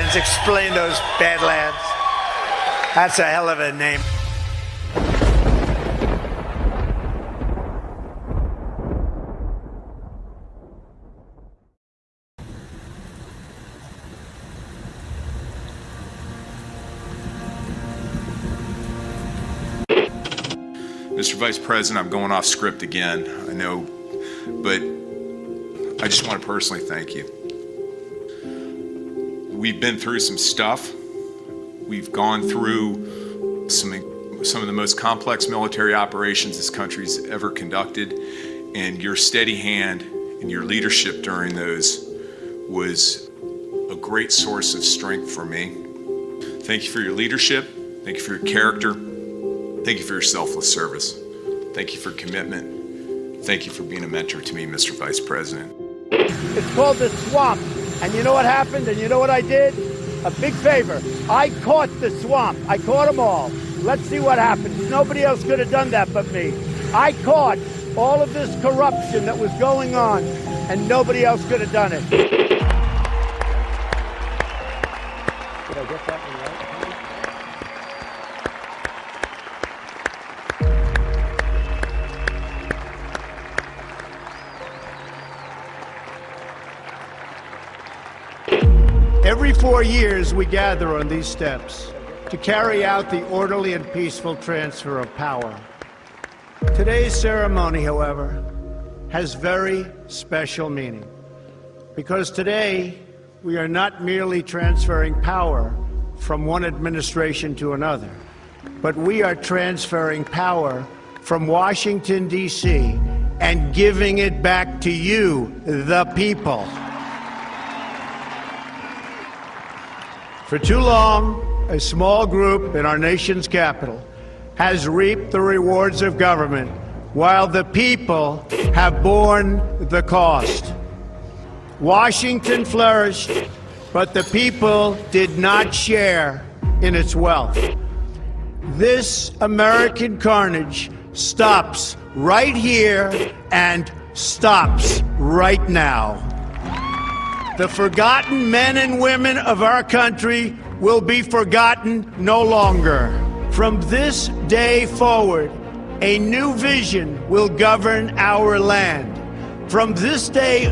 Badlands. Explain those Badlands. That's a hell of a name. Mr. Vice President, I'm going off script again, I know, but I just want to personally thank you. We've been through some stuff. We've gone through some of the most complex military operations this country's ever conducted, and your steady hand and your leadership during those was a great source of strength for me. Thank you for your leadership. Thank you for your character. Thank you for your selfless service. Thank you for commitment. Thank you for being a mentor to me, Mr. Vice President. It's called the swamp. And you know what happened? And you know what I did? A big favor. I caught the swamp. I caught them all. Let's see what happens. Nobody else could have done that but me. I caught all of this corruption that was going on, and nobody else could have done it. Did I get that one right? Every 4 years, we gather on these steps to carry out the orderly and peaceful transfer of power. Today's ceremony, however, has very special meaning, because today we are not merely transferring power from one administration to another, but we are transferring power from Washington, D.C., and giving it back to you, the people. For too long, a small group in our nation's capital has reaped the rewards of government, while the people have borne the cost. Washington flourished, but the people did not share in its wealth. This American carnage stops right here and stops right now. The forgotten men and women of our country will be forgotten no longer. From this day forward, a new vision will govern our land. From this day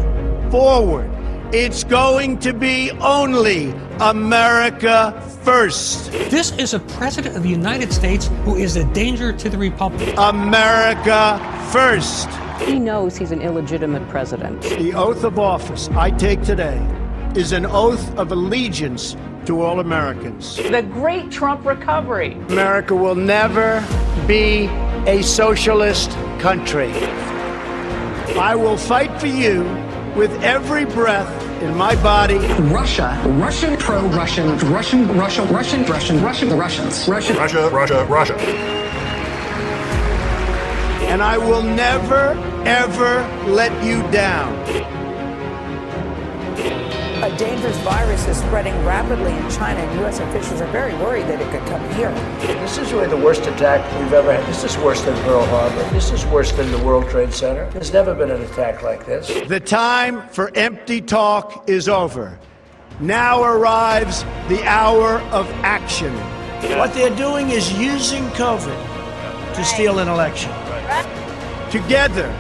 forward, it's going to be only America first. This is a president of the United States who is a danger to the republic. America first. He knows he's an illegitimate president. The oath of office I take today is an oath of allegiance to all Americans. The great Trump recovery. America will never be a socialist country. I will fight for you with every breath in my body. Russia, Russian, pro-Russian, Russian, Russia, Russian, Russian, Russian, the Russians. Russian. Russia, Russia, Russia. And I will never, ever let you down. A dangerous virus is spreading rapidly in China, and U.S. officials are very worried that it could come here. This is really the worst attack we've ever had. This is worse than Pearl Harbor. This is worse than the World Trade Center. There's never been an attack like this. The time for empty talk is over. Now arrives the hour of action. What they're doing is using COVID to steal an election. Together,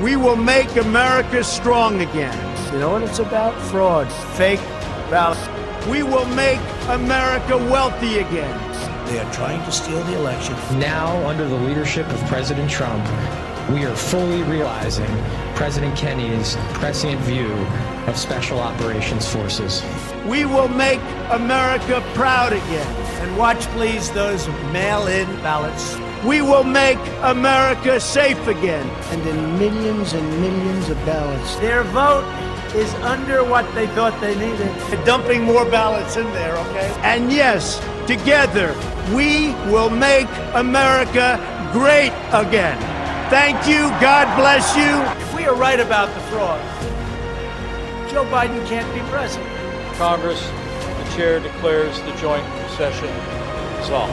we will make America strong again. You know what it's about? Fraud, fake ballots. We will make America wealthy again. They are trying to steal the election. Now, under the leadership of President Trump, we are fully realizing President Kennedy's prescient view of Special Operations Forces. We will make America proud again. And watch, please, those mail-in ballots. We will make America safe again. And in millions and millions of ballots. Their vote is under what they thought they needed. They're dumping more ballots in there, okay? And yes, together, we will make America great again. Thank you. God bless you. If we are right about the fraud, Joe Biden can't be president. Congress, the chair declares the joint session dissolved.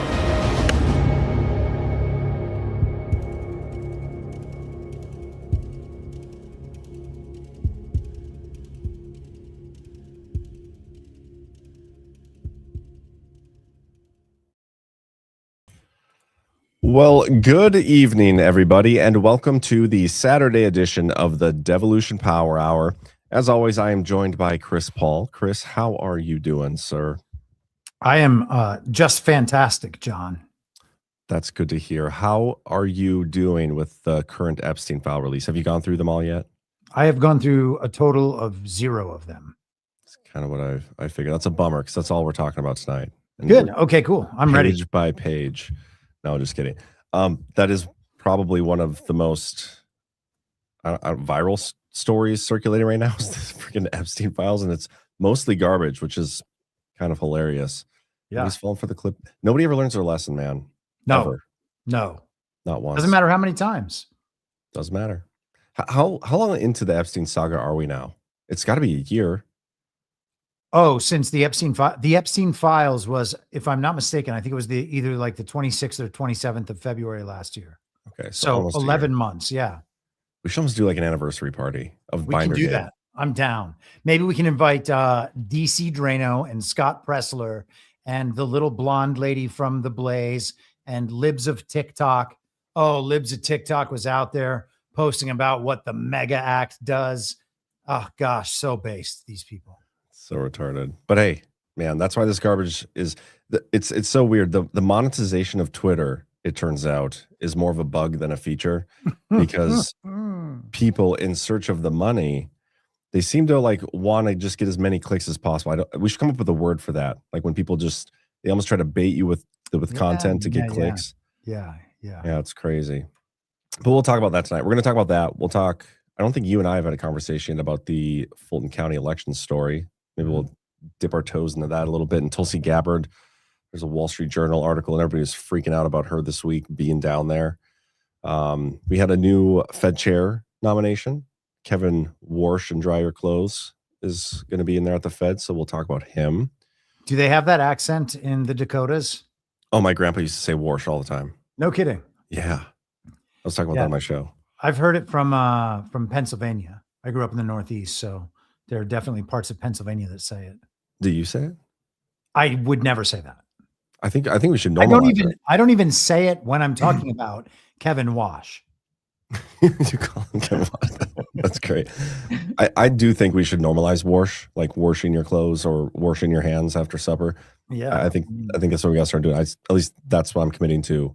Well, good evening, everybody, and welcome to the Saturday edition of the Devolution Power Hour. As always, I am joined by Chris Paul. Chris, how are you doing, sir? I am just fantastic, John. That's good to hear. How are you doing with the current Epstein file release? Have you gone through them all yet? I have gone through a total of 0 of them. That's kind of what I figured. That's a bummer because that's all we're talking about tonight. And good. Okay, cool. I'm ready. Page by page. No, just kidding. That is probably one of the most viral stories circulating right now is the freaking Epstein files, and it's mostly garbage, which is kind of hilarious. Yeah. He's falling for the clip. Nobody ever learns their lesson, man. No. Ever. No. Not once. Doesn't matter how many times. Doesn't matter. How long into the Epstein saga are we now? It's got to be a year. Oh, since the Epstein files was, if I'm not mistaken, I think it was either like the 26th or 27th of February last year. Okay, so 11 months. Yeah, we should almost do like an anniversary party of we Binder can do Day. that. I'm down. Maybe we can invite DC Drano and Scott Pressler and the little blonde lady from The Blaze and Libs of TikTok. Oh, Libs of TikTok was out there posting about what the mega act does. Oh gosh, so based, these people. So retarded. But hey, man, that's why this garbage is it's so weird. The monetization of Twitter, it turns out, is more of a bug than a feature because people in search of the money, they seem to like want to just get as many clicks as possible. We should come up with a word for that. Like when people they almost try to bait you with content to get clicks. Yeah. Yeah, it's crazy. But we'll talk about that tonight. We're going to talk about that. We'll talk. I don't think you and I have had a conversation about the Fulton County election story. Maybe we'll dip our toes into that a little bit. And Tulsi Gabbard, there's a Wall Street Journal article, and everybody was freaking out about her this week being down there. We had a new Fed chair nomination. Kevin Warsh and Dry Your Clothes is going to be in there at the Fed, so we'll talk about him. Do they have that accent in the Dakotas? Oh, my grandpa used to say Warsh all the time. No kidding. Yeah. I was talking about that on my show. I've heard it from Pennsylvania. I grew up in the Northeast, so there are definitely parts of Pennsylvania that say it. Do you say it? I would never say that. I think we should normalize it. I don't even say it when I'm talking about Kevin Wash. You call him Kevin Wash. That's great. I do think we should normalize wash, like washing your clothes or washing your hands after supper. Yeah. I think that's what we got to start doing. At least that's what I'm committing to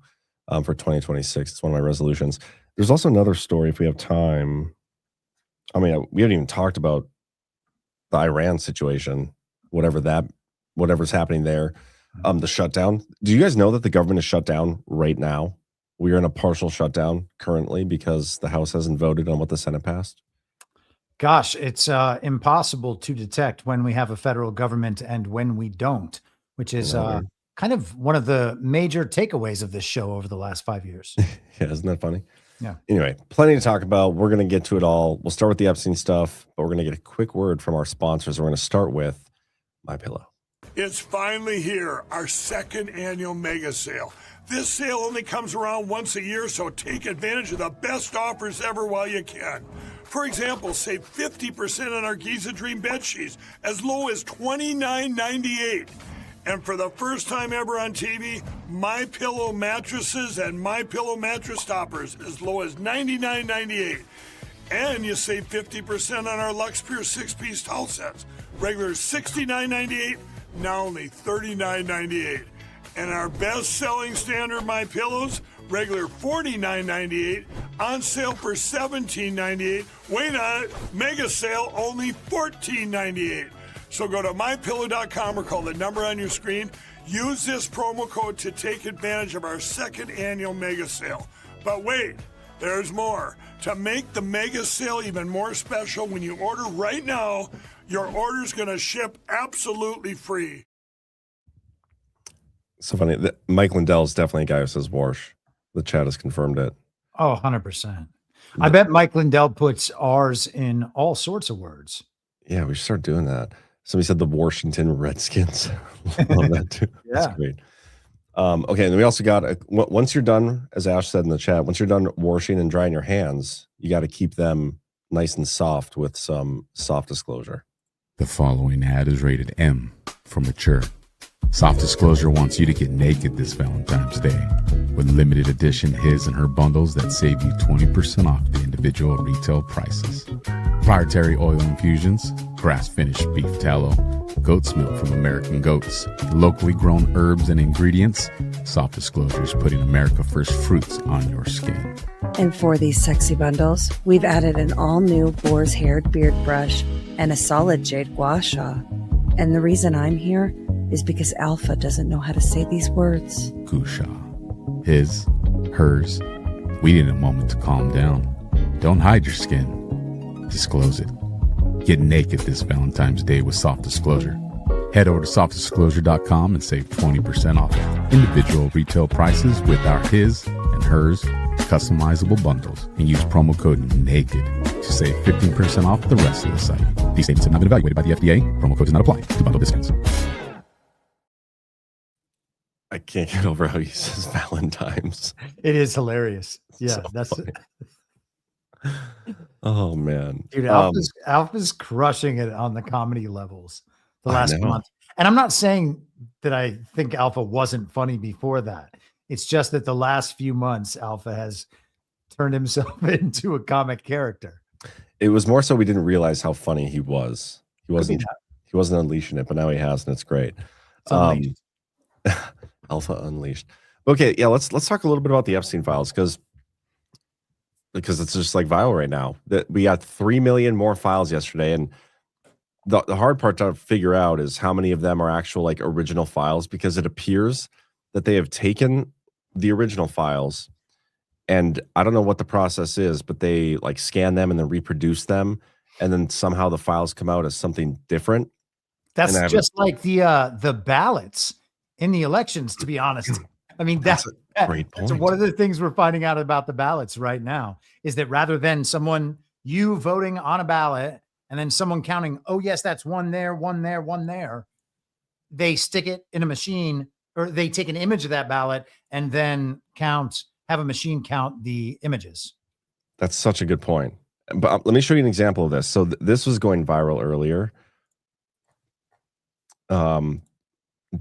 for 2026. It's one of my resolutions. There's also another story if we have time. I mean, we haven't even talked about the Iran situation, whatever's happening there, the shutdown. Do you guys know that the government is shut down right now? We are in a partial shutdown currently because the House hasn't voted on what the Senate passed. Gosh, it's impossible to detect when we have a federal government and when we don't, which is kind of one of the major takeaways of this show over the last 5 years. Yeah, isn't that funny? Yeah. Anyway, plenty to talk about. We're going to get to it all. We'll start with the Epstein stuff, but we're going to get a quick word from our sponsors. We're going to start with MyPillow. It's finally here, our second annual mega sale. This sale only comes around once a year, so take advantage of the best offers ever while you can. For example, save 50% on our Giza Dream bed sheets as low as $29.98. And for the first time ever on TV, MyPillow mattresses and MyPillow mattress toppers as low as $99.98. And you save 50% on our Lux Pure 6-piece towel sets. Regular $69.98, now only $39.98. And our best-selling standard MyPillows, regular $49.98, on sale for $17.98. Wait on it, mega sale, only $14.98. So go to MyPillow.com or call the number on your screen. Use this promo code to take advantage of our second annual mega sale. But wait, there's more. To make the mega sale even more special, when you order right now, your order's going to ship absolutely free. So funny. Mike Lindell is definitely a guy who says Warsh. The chat has confirmed it. Oh, 100%. I bet Mike Lindell puts R's in all sorts of words. Yeah, we should start doing that. Somebody said the Washington Redskins. Love that too. Yeah. That's great. Okay, and then we also got, once you're done, as Ash said in the chat, once you're done washing and drying your hands, you got to keep them nice and soft with some soft disclosure. The following ad is rated M for mature. Soft Disclosure wants you to get naked this Valentine's Day with limited edition his and her bundles that save you 20% off the individual retail prices. Proprietary oil infusions, grass-finished beef tallow, goat's milk from American goats, locally grown herbs and ingredients. Soft Disclosure is putting America First fruits on your skin. And for these sexy bundles, we've added an all-new boar's haired beard brush and a solid jade gua sha. And the reason I'm here is because Alpha doesn't know how to say these words. Gusha. His, hers. We need a moment to calm down. Don't hide your skin. Disclose it. Get naked this Valentine's Day with Soft Disclosure. Head over to softdisclosure.com and save 20% off individual retail prices with our his and hers customizable bundles, and use promo code NAKED to save 15% off the rest of the site. These statements have not been evaluated by the FDA. Promo code does not apply to bundle discounts. I can't get over how he says Valentine's. It is hilarious. Yeah, So that's funny. Oh man, dude. Alpha's crushing it on the comedy levels the I last know. month. And I'm not saying that I think Alpha wasn't funny before that. It's just that the last few months, Alpha has turned himself into a comic character. It was more so we didn't realize how funny he was. He wasn't unleashing it, but now he has, and it's great. It's unleashed. Alpha unleashed. Okay, yeah, let's talk a little bit about the Epstein files because it's just like viral right now. That we got 3 million more files yesterday, and the hard part to figure out is how many of them are actual like original files, because it appears that they have taken the original files, and I don't know what the process is, but they like scan them and then reproduce them, and then somehow the files come out as something different. That's And I just like the ballots in the elections, to be honest. I mean, that's a great point. So one of the things we're finding out about the ballots right now is that rather than you voting on a ballot and then someone counting, oh yes, that's one there, one there, one there, they stick it in a machine, or they take an image of that ballot and then have a machine count the images. That's such a good point. But let me show you an example of this. So this was going viral earlier.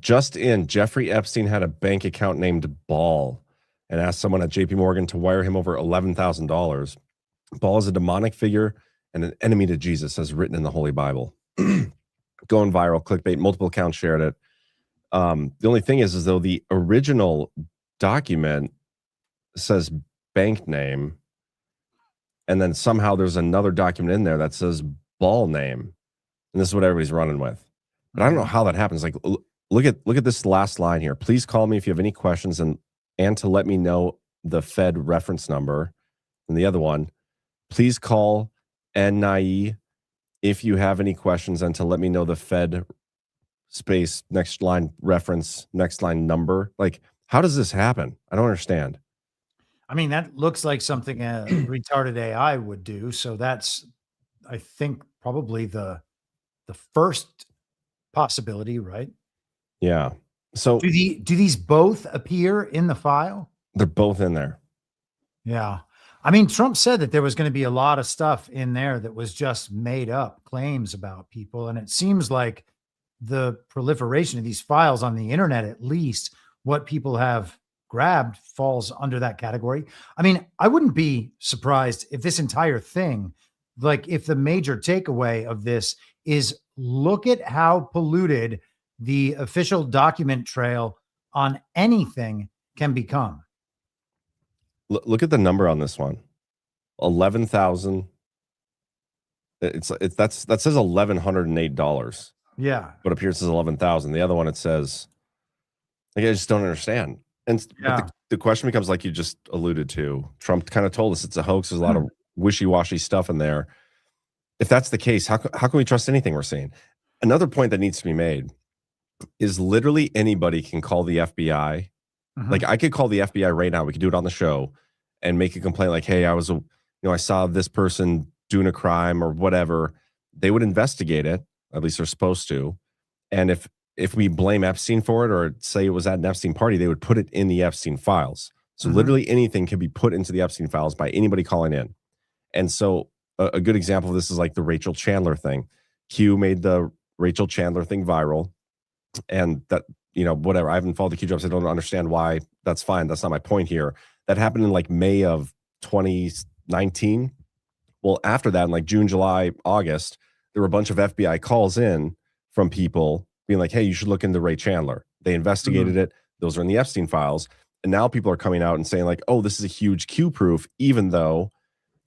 Jeffrey Epstein had a bank account named Ball and asked someone at JP Morgan to wire him over $11,000. Ball is a demonic figure and an enemy to Jesus, as written in the Holy Bible. Going viral, clickbait, multiple accounts shared it. The only thing is though the original document says bank name, and then somehow there's another document in there that says Ball name, and this is what everybody's running with. But I don't know how that happens. Like, look at this last line here. Please call me if you have any questions, and to let me know the Fed reference number. And the other one, please call NIE if you have any questions, and to let me know the Fed space next line reference, next line number. Like, how does this happen? I don't understand. I mean, that looks like something a retarded AI would do. So that's, I think, probably the first possibility, right? Yeah. So do these both appear in the file? They're both in there. Yeah. I mean, Trump said that there was going to be a lot of stuff in there that was just made up claims about people. And it seems like the proliferation of these files on the internet, at least what people have grabbed, falls under that category. I mean, I wouldn't be surprised if this entire thing, like if the major takeaway of this is look at how polluted the official document trail on anything can become. Look at the number on this one. 11,000. That says $1,108. Yeah. But appears as 11,000. The other one, it says, like, I just don't understand. And but the question becomes, like you just alluded to, Trump kind of told us it's a hoax. There's a lot of wishy-washy stuff in there. If that's the case, how can we trust anything we're seeing? Another point that needs to be made is literally anybody can call the FBI. Like, I could call the FBI right now. We could do it on the show and make a complaint like, hey, I saw this person doing a crime or whatever. They would investigate it. At least they're supposed to. And if we blame Epstein for it, or say it was at an Epstein party, they would put it in the Epstein files. So literally anything can be put into the Epstein files by anybody calling in. And so a good example of this is like the Rachel Chandler thing. Q made the Rachel Chandler thing viral. And that whatever. I haven't followed the Q drops. I don't understand why. That's fine. That's not my point here. That happened in like May of 2019. Well, after that, in like June, July, August, there were a bunch of FBI calls in from people being like, hey, you should look into Ray Chandler. They investigated it. Those are in the Epstein files. And now people are coming out and saying like, oh, this is a huge Q proof, even though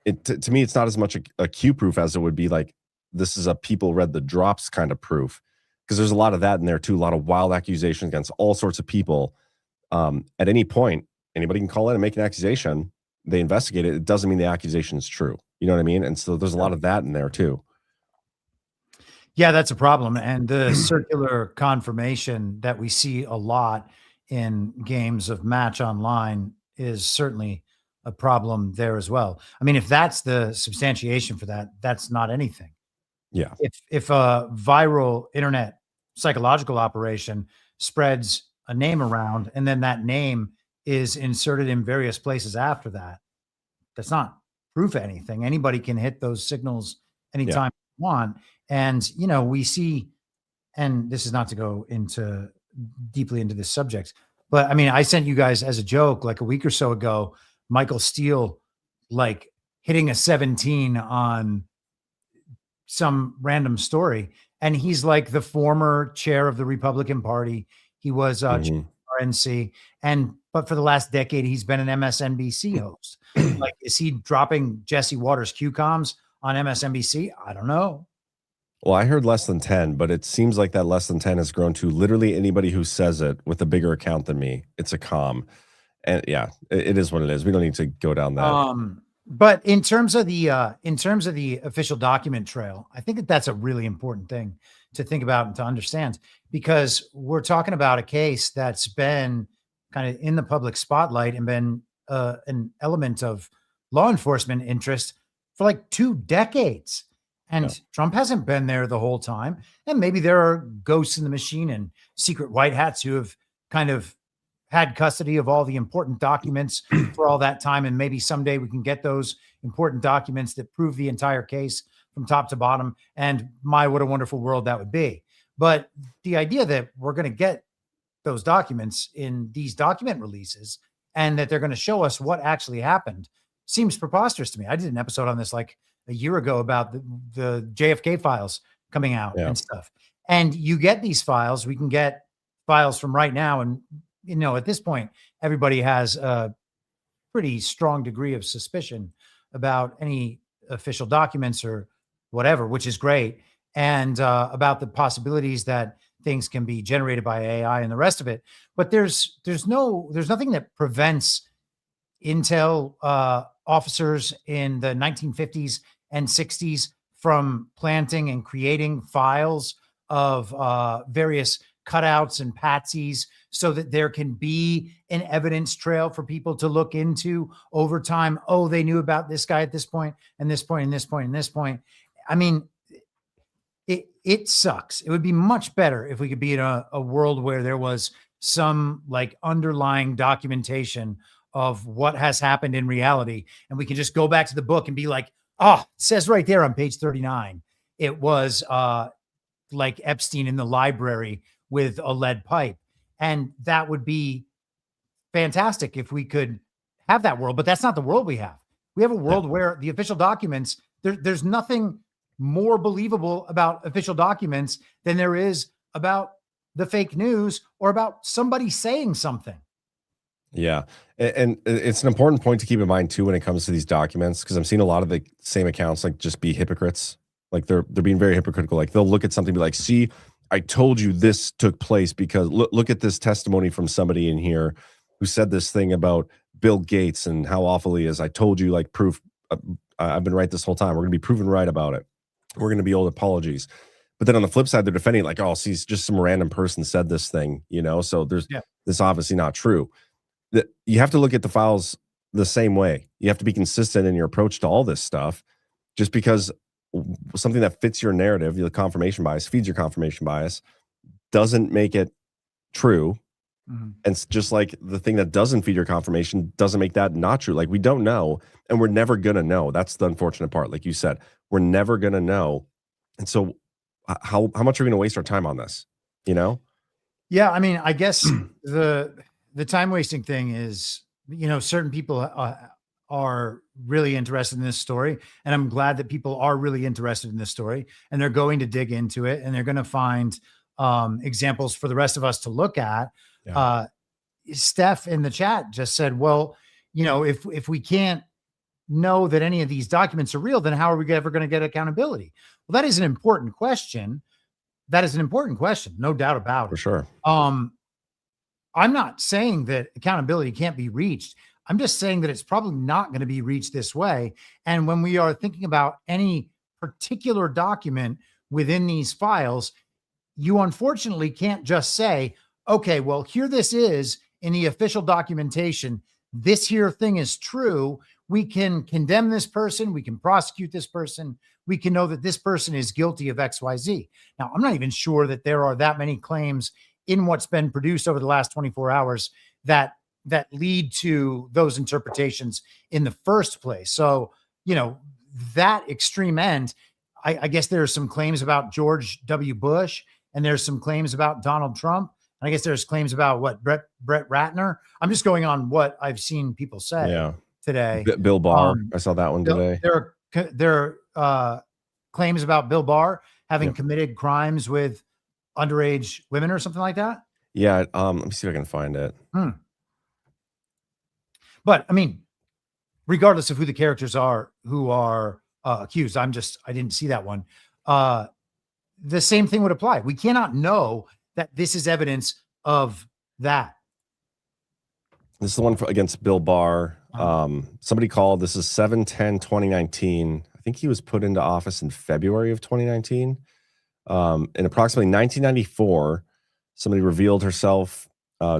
to me, it's not as much a Q proof as it would be like, this is a people read the drops kind of proof. Because there's a lot of that in there too, a lot of wild accusations against all sorts of people. At any point, anybody can call in and make an accusation. They investigate it. It doesn't mean the accusation is true. You know what I mean? And so there's a lot of that in there too. Yeah, that's a problem. And the circular confirmation that we see a lot in games of Match Online is certainly a problem there as well. I mean, if that's the substantiation for that, that's not anything. Yeah. If a viral internet psychological operation spreads a name around and then that name is inserted in various places after that, that's not proof of anything. Anybody can hit those signals anytime they want. And, we see, and this is not to go deeply into this subject, but I mean, I sent you guys as a joke, like a week or so ago, Michael Steele, like hitting a 17 on some random story. And he's like the former chair of the Republican Party. He was RNC. But for the last decade, he's been an MSNBC host. Like, is he dropping Jesse Waters Q-coms on MSNBC? I don't know. Well, I heard less than 10, but it seems like that less than 10 has grown to literally anybody who says it with a bigger account than me. It's a com. And yeah, it is what it is. We don't need to go down that. But in terms of the official document trail, I think that's a really important thing to think about and to understand, because we're talking about a case that's been kind of in the public spotlight and been an element of law enforcement interest for like 2 decades. And Trump hasn't been there the whole time. And maybe there are ghosts in the machine and secret white hats who have kind of had custody of all the important documents for all that time. And maybe someday we can get those important documents that prove the entire case from top to bottom. And what a wonderful world that would be. But the idea that we're going to get those documents in these document releases and that they're going to show us what actually happened seems preposterous to me. I did an episode on this like a year ago about the JFK files coming out and stuff. And you get these files, we can get files from right now. And, at this point, everybody has a pretty strong degree of suspicion about any official documents or whatever, which is great. And about the possibilities that things can be generated by AI and the rest of it. But there's nothing that prevents Intel officers in the 1950s and 60s from planting and creating files of various cutouts and patsies so that there can be an evidence trail for people to look into over time. Oh, they knew about this guy at this point and this point and this point and this point. I mean, it sucks. It would be much better if we could be in a world where there was some like underlying documentation of what has happened in reality. And we can just go back to the book and be like, it says right there on page 39, it was like Epstein in the library with a lead pipe. And that would be fantastic if we could have that world, but that's not the world we have. We have a world where the official documents, there's nothing more believable about official documents than there is about the fake news or about somebody saying something. Yeah. And it's an important point to keep in mind too when it comes to these documents, because I'm seeing a lot of the same accounts like just be hypocrites. Like they're being very hypocritical. Like they'll look at something and be like, see, I told you this took place because look at this testimony from somebody in here who said this thing about Bill Gates and how awful he is. I told you, like, proof. I've been right this whole time. We're going to be proven right about it. We're going to be old apologies. But then on the flip side, they're defending like, oh, see, just some random person said this thing, so there's this obviously not true. That you have to look at the files the same way. You have to be consistent in your approach to all this stuff. Just because something that fits your narrative, the confirmation bias, feeds your confirmation bias, doesn't make it true. Mm-hmm. And it's just like the thing that doesn't feed your confirmation doesn't make that not true. Like we don't know, and we're never going to know. That's the unfortunate part. Like you said, we're never going to know. And so how much are we going to waste our time on this? Yeah, I mean, I guess the time wasting thing is, certain people are really interested in this story, and I'm glad that people are really interested in this story, and they're going to dig into it, and they're going to find examples for the rest of us to look at. Yeah. Steph in the chat just said, "Well, if we can't know that any of these documents are real, then how are we ever going to get accountability?" Well, that is an important question. That is an important question, no doubt about it. For sure. I'm not saying that accountability can't be reached. I'm just saying that it's probably not going to be reached this way. And when we are thinking about any particular document within these files, you unfortunately can't just say, okay, well, here this is in the official documentation. This here thing is true. We can condemn this person. We can prosecute this person. We can know that this person is guilty of XYZ. Now, I'm not even sure that there are that many claims in what's been produced over the last 24 hours that lead to those interpretations in the first place. So, that extreme end, I guess there are some claims about George W. Bush, and there's some claims about Donald Trump. And I guess there's claims about what Brett Ratner. I'm just going on what I've seen people say today. Bill Barr. I saw that one today. There are claims about Bill Barr having committed crimes with underage women or something like that. Yeah. Let me see if I can find it. But I mean, regardless of who the characters are who are accused, I didn't see that one. The same thing would apply. We cannot know that this is evidence of that. This is the one against Bill Barr. Somebody called. This is 7/10/2019. I think he was put into office in February of 2019. In approximately 1994, somebody revealed herself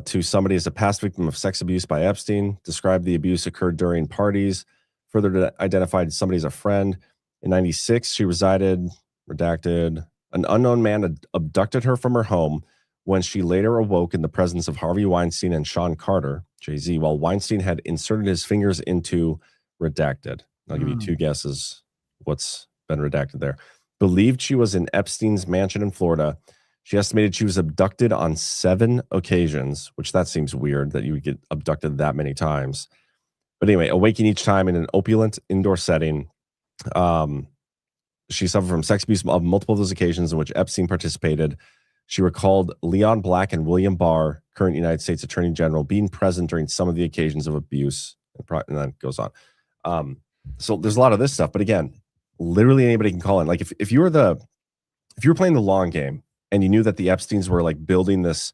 to somebody as a past victim of sex abuse by Epstein, described the abuse occurred during parties, further identified somebody as a friend. In 96, she resided, redacted. An unknown man abducted her from her home when she later awoke in the presence of Harvey Weinstein and Sean Carter, Jay-Z, while Weinstein had inserted his fingers into redacted. I'll give you two guesses what's been redacted there. Believed she was in Epstein's mansion in Florida. She estimated she was abducted on 7 occasions, which that seems weird that you would get abducted that many times. But anyway, awaking each time in an opulent indoor setting. She suffered from sex abuse of multiple of those occasions in which Epstein participated. She recalled Leon Black and William Barr, current United States Attorney General, being present during some of the occasions of abuse. And then it goes on. So there's a lot of this stuff. But again, literally anybody can call in. Like if you were playing the long game and you knew that the Epsteins were like building this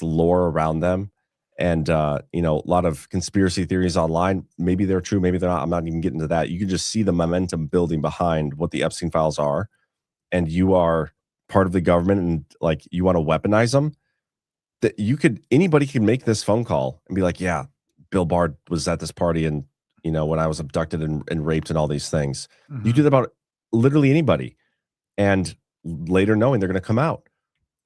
lore around them, and a lot of conspiracy theories online, maybe they're true, maybe they're not. I'm not even getting to that. You can just see the momentum building behind what the Epstein files are, and you are part of the government, and like you want to weaponize them. That anybody can make this phone call and be like, yeah, Bill Barr was at this party, and when I was abducted and raped and all these things. You do that about literally anybody, and later knowing they're going to come out,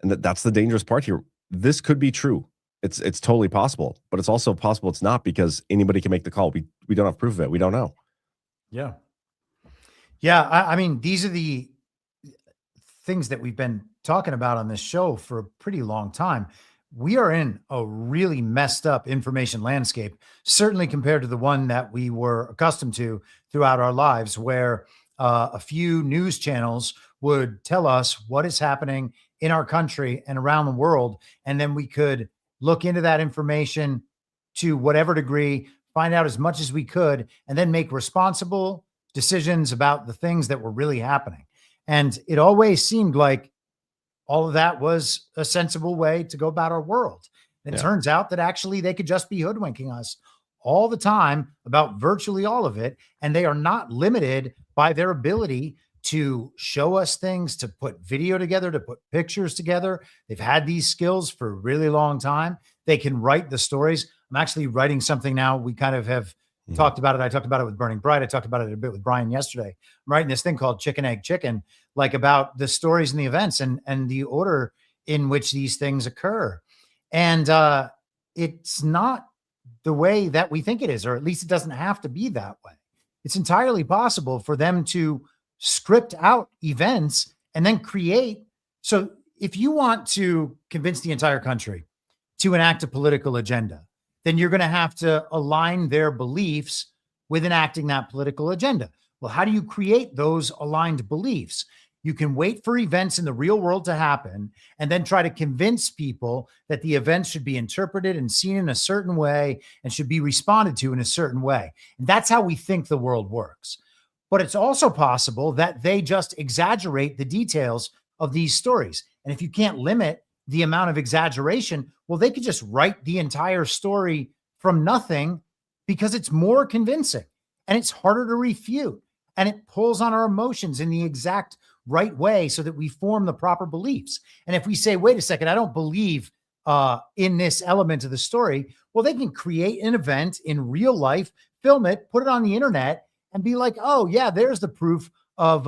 and that's the dangerous part here. This could be true. It's totally possible, but it's also possible it's not, because anybody can make the call. We don't have proof of it. We don't know. Yeah. I mean, these are the things that we've been talking about on this show for a pretty long time. We are in a really messed up information landscape, certainly compared to the one that we were accustomed to throughout our lives, where a few news channels would tell us what is happening in our country and around the world, and then we could look into that information to whatever degree, find out as much as we could, and then make responsible decisions about the things that were really happening. And it always seemed like all of that was a sensible way to go about our world. And it turns out that actually they could just be hoodwinking us all the time about virtually all of it. And they are not limited by their ability to show us things, to put video together, to put pictures together. They've had these skills for a really long time. They can write the stories. I'm actually writing something now. We kind of have talked about it. I talked about it with Burning Bright. I talked about it a bit with Brian yesterday. I'm writing this thing called Chicken Egg Chicken, like about the stories and the events and the order in which these things occur. And it's not the way that we think it is, or at least it doesn't have to be that way. It's entirely possible for them to script out events and then create. So if you want to convince the entire country to enact a political agenda, then you're going to have to align their beliefs with enacting that political agenda. Well, how do you create those aligned beliefs? You can wait for events in the real world to happen and then try to convince people that the events should be interpreted and seen in a certain way and should be responded to in a certain way. And that's how we think the world works. But it's also possible that they just exaggerate the details of these stories. And if you can't limit the amount of exaggeration, well, they could just write the entire story from nothing because it's more convincing and it's harder to refute and it pulls on our emotions in the exact right way so that we form the proper beliefs. And if we say, wait a second, I don't believe in this element of the story, well, they can create an event in real life, film it, put it on the internet, and be like, oh yeah, there's the proof of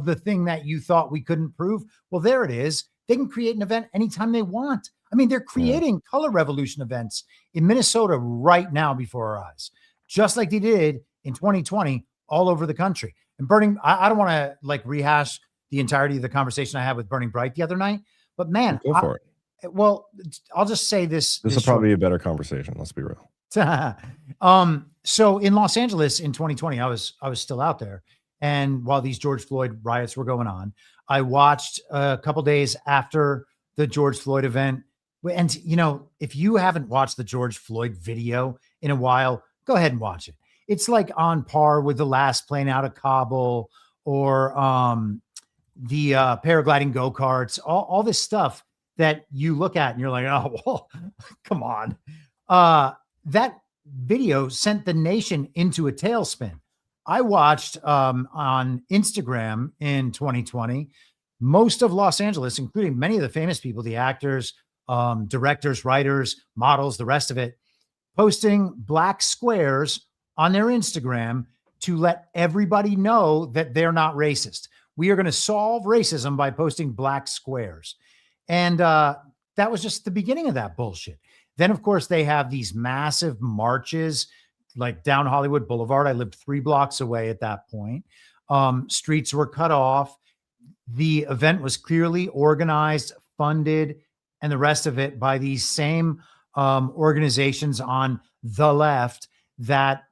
the thing that you thought we couldn't prove. Well, there it is. They can create an event anytime they want. I mean, they're creating color revolution events in Minnesota right now before our eyes, just like they did in 2020 all over the country. And Burning, I don't want to like rehash the entirety of the conversation I had with Burning Bright the other night, but man, go for it. Well, I'll just say this. This will probably be a better conversation. Let's be real. So in Los Angeles in 2020, I was still out there. And while these George Floyd riots were going on, I watched a couple days after the George Floyd event. And, you know, if you haven't watched the George Floyd video in a while, go ahead and watch it. It's like on par with the last plane out of Kabul or the paragliding go-karts, all this stuff that you look at and you're like, oh, well, come on. That video sent the nation into a tailspin. I watched on Instagram in 2020, most of Los Angeles, including many of the famous people, the actors, directors, writers, models, the rest of it, posting black squares on their Instagram to let everybody know that they're not racist. We are going to solve racism by posting black squares. And that was just the beginning of that bullshit. Then, of course, they have these massive marches like down Hollywood Boulevard. I lived 3 blocks away at that point. Streets were cut off. The event was clearly organized, funded, and the rest of it by these same organizations on the left that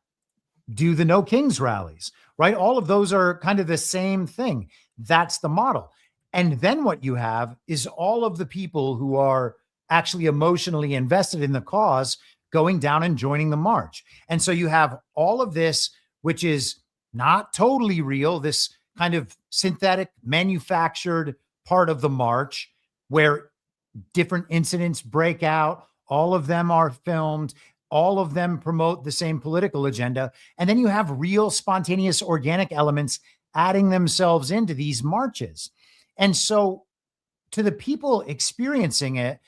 do the No Kings rallies, right? All of those are kind of the same thing. That's the model. And then what you have is all of the people who are actually emotionally invested in the cause going down and joining the march. And so you have all of this, which is not totally real, this kind of synthetic, manufactured part of the march where different incidents break out. All of them are filmed. All of them promote the same political agenda. And then you have real, spontaneous, organic elements adding themselves into these marches. And so to the people experiencing it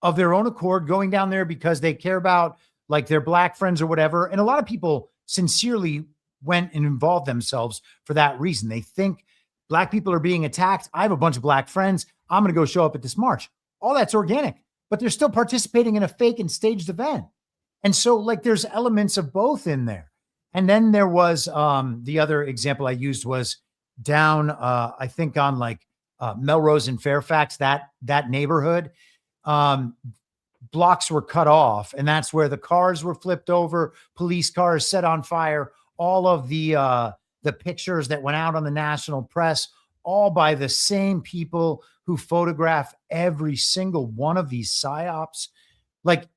of their own accord, going down there because they care about like their black friends or whatever. And a lot of people sincerely went and involved themselves for that reason. They think black people are being attacked. I have a bunch of black friends. I'm going to go show up at this march. All that's organic, but they're still participating in a fake and staged event. And so like there's elements of both in there. And then there was the other example I used was down, I think on like Melrose and Fairfax, that neighborhood. Blocks were cut off, and that's where the cars were flipped over, police cars set on fire, all of the pictures that went out on the national press, all by the same people who photograph every single one of these psyops. Like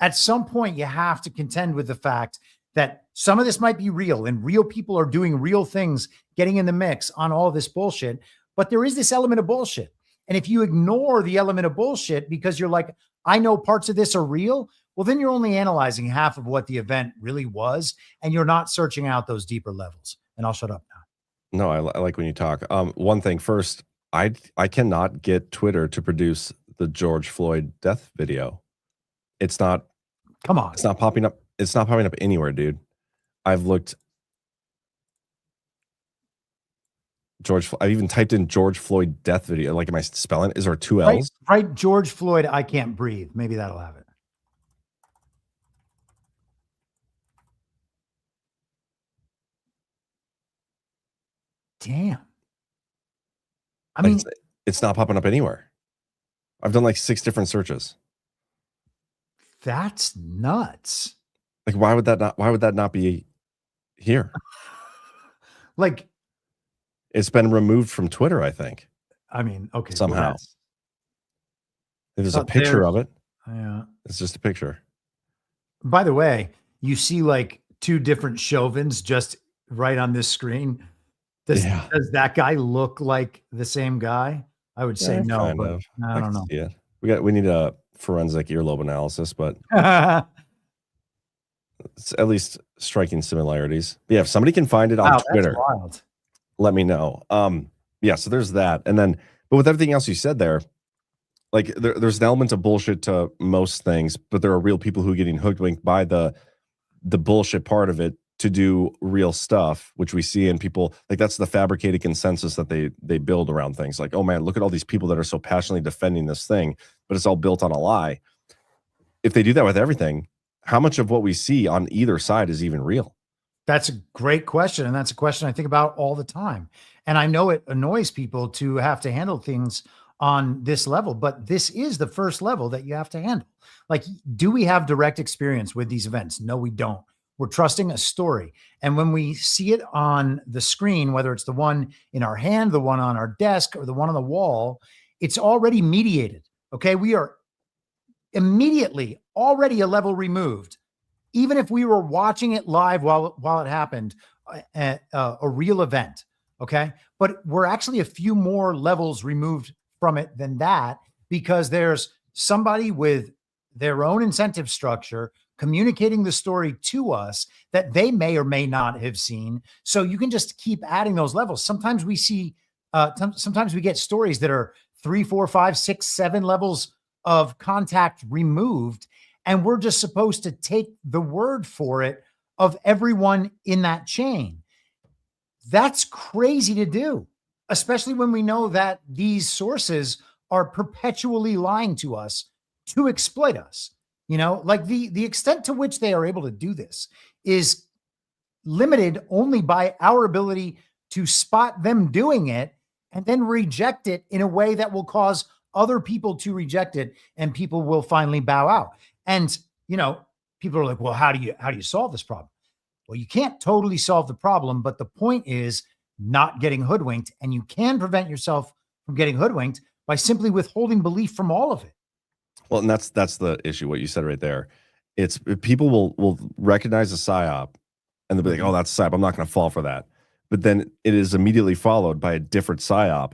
at some point you have to contend with the fact that some of this might be real and real people are doing real things, getting in the mix on all this bullshit, but there is this element of bullshit. And if you ignore the element of bullshit because you're like, I know parts of this are real, well, then you're only analyzing half of what the event really was, and you're not searching out those deeper levels. And I'll shut up now. No, I like when you talk. One thing first, I cannot get Twitter to produce the George Floyd death video. It's not. Come on. It's not popping up. It's not popping up anywhere, dude. I've looked. I've even typed in George Floyd death video. Like, am I spelling? Is there 2 L's? Right. George Floyd, I can't breathe. Maybe that'll have it. Damn. I mean, it's not popping up anywhere. I've done like 6 different searches. That's nuts. Like, why would that not be here? Like, it's been removed from Twitter, I think. I mean, okay. Somehow. Well, there's a picture of it. Yeah. It's just a picture. By the way, you see like 2 different Chauvins just right on this screen. Does that guy look like the same guy? I would say no, but I don't know. Yeah. We need a forensic earlobe analysis, but it's at least striking similarities. But yeah, if somebody can find it on Twitter, that's wild. Let me know. Yeah, so there's that. And then, but with everything else you said there, like there's an element of bullshit to most things, but there are real people who are getting hoodwinked by the bullshit part of it to do real stuff, which we see in people. Like, that's the fabricated consensus that they build around things. Like, oh man, look at all these people that are so passionately defending this thing, but it's all built on a lie. If they do that with everything, how much of what we see on either side is even real? That's a great question. And that's a question I think about all the time. And I know it annoys people to have to handle things on this level, but this is the first level that you have to handle. Like, do we have direct experience with these events? No, we don't. We're trusting a story. And when we see it on the screen, whether it's the one in our hand, the one on our desk, or the one on the wall, it's already mediated. Okay. We are immediately already a level removed. Even if we were watching it live while it happened, a real event. Okay. But we're actually a few more levels removed from it than that, because there's somebody with their own incentive structure communicating the story to us that they may or may not have seen. So you can just keep adding those levels. Sometimes we see, sometimes we get stories that are 3, 4, 5, 6, 7 levels of contact removed. And we're just supposed to take the word for it of everyone in that chain. That's crazy to do, especially when we know that these sources are perpetually lying to us to exploit us. You know, like the extent to which they are able to do this is limited only by our ability to spot them doing it and then reject it in a way that will cause other people to reject it, and people will finally bow out. And, you know, people are like, well, how do you solve this problem? Well, you can't totally solve the problem, but the point is not getting hoodwinked, and you can prevent yourself from getting hoodwinked by simply withholding belief from all of it. Well, and that's the issue. What you said right there, it's people will recognize a psyop, and they'll be like, "Oh, that's a psyop. I'm not going to fall for that." But then it is immediately followed by a different psyop,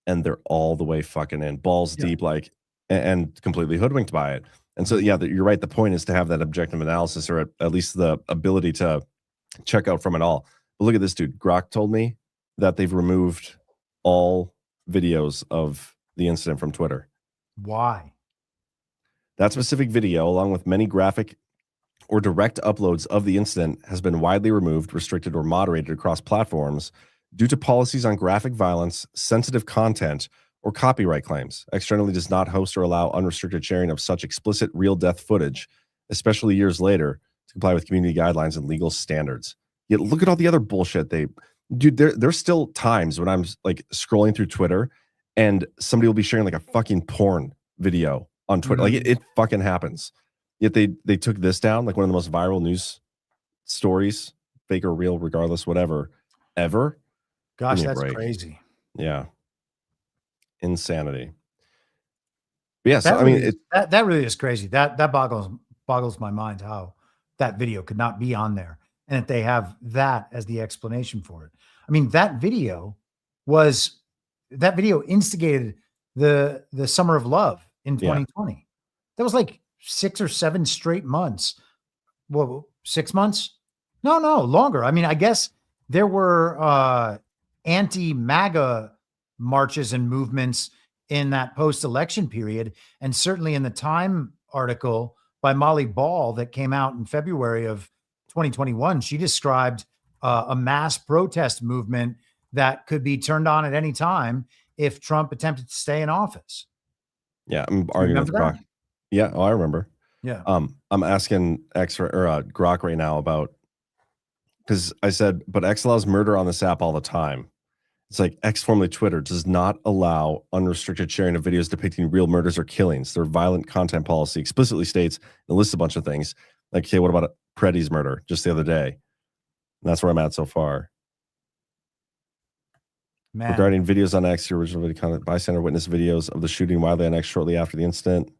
and they're all the way fucking in, balls deep, like, and completely hoodwinked by it. And so, yeah, you're right. The point is to have that objective analysis, or at least the ability to check out from it all. But look at this dude. Grok told me that they've removed all videos of the incident from Twitter. Why? That specific video, along with many graphic or direct uploads of the incident, has been widely removed, restricted, or moderated across platforms due to policies on graphic violence, sensitive content, or copyright claims. Externally does not host or allow unrestricted sharing of such explicit real death footage, especially years later, to comply with community guidelines and legal standards. Yet look at all the other bullshit there's still times when I'm like scrolling through Twitter and somebody will be sharing like a fucking porn video on Twitter. Like it fucking happens. Yet they took this down, like one of the most viral news stories, fake or real, regardless, whatever, ever. Gosh, that's crazy. Yeah. Insanity. But yeah, so, I mean, that really is crazy. That boggles my mind how that video could not be on there, and that they have that as the explanation for it. I mean, that video instigated the Summer of Love in 2020. Yeah. That was like 6 or 7 straight months. Well, 6 months? No, longer. I mean, I guess there were anti-MAGA marches and movements in that post-election period. And certainly in the Time article by Molly Ball that came out in February of 2021, she described a mass protest movement that could be turned on at any time if Trump attempted to stay in office. Yeah, I'm arguing with Grok. Yeah, I remember. Yeah. I'm asking Grok right now about, because I said, but X allows murder on this app all the time. It's like X, formerly Twitter, does not allow unrestricted sharing of videos depicting real murders or killings. Their violent content policy explicitly states and lists a bunch of things. Like, okay, what about Preddy's murder just the other day? And that's where I'm at so far. Man. Regarding videos on X, the original video content, bystander witnessed videos of the shooting widely on X shortly after the incident.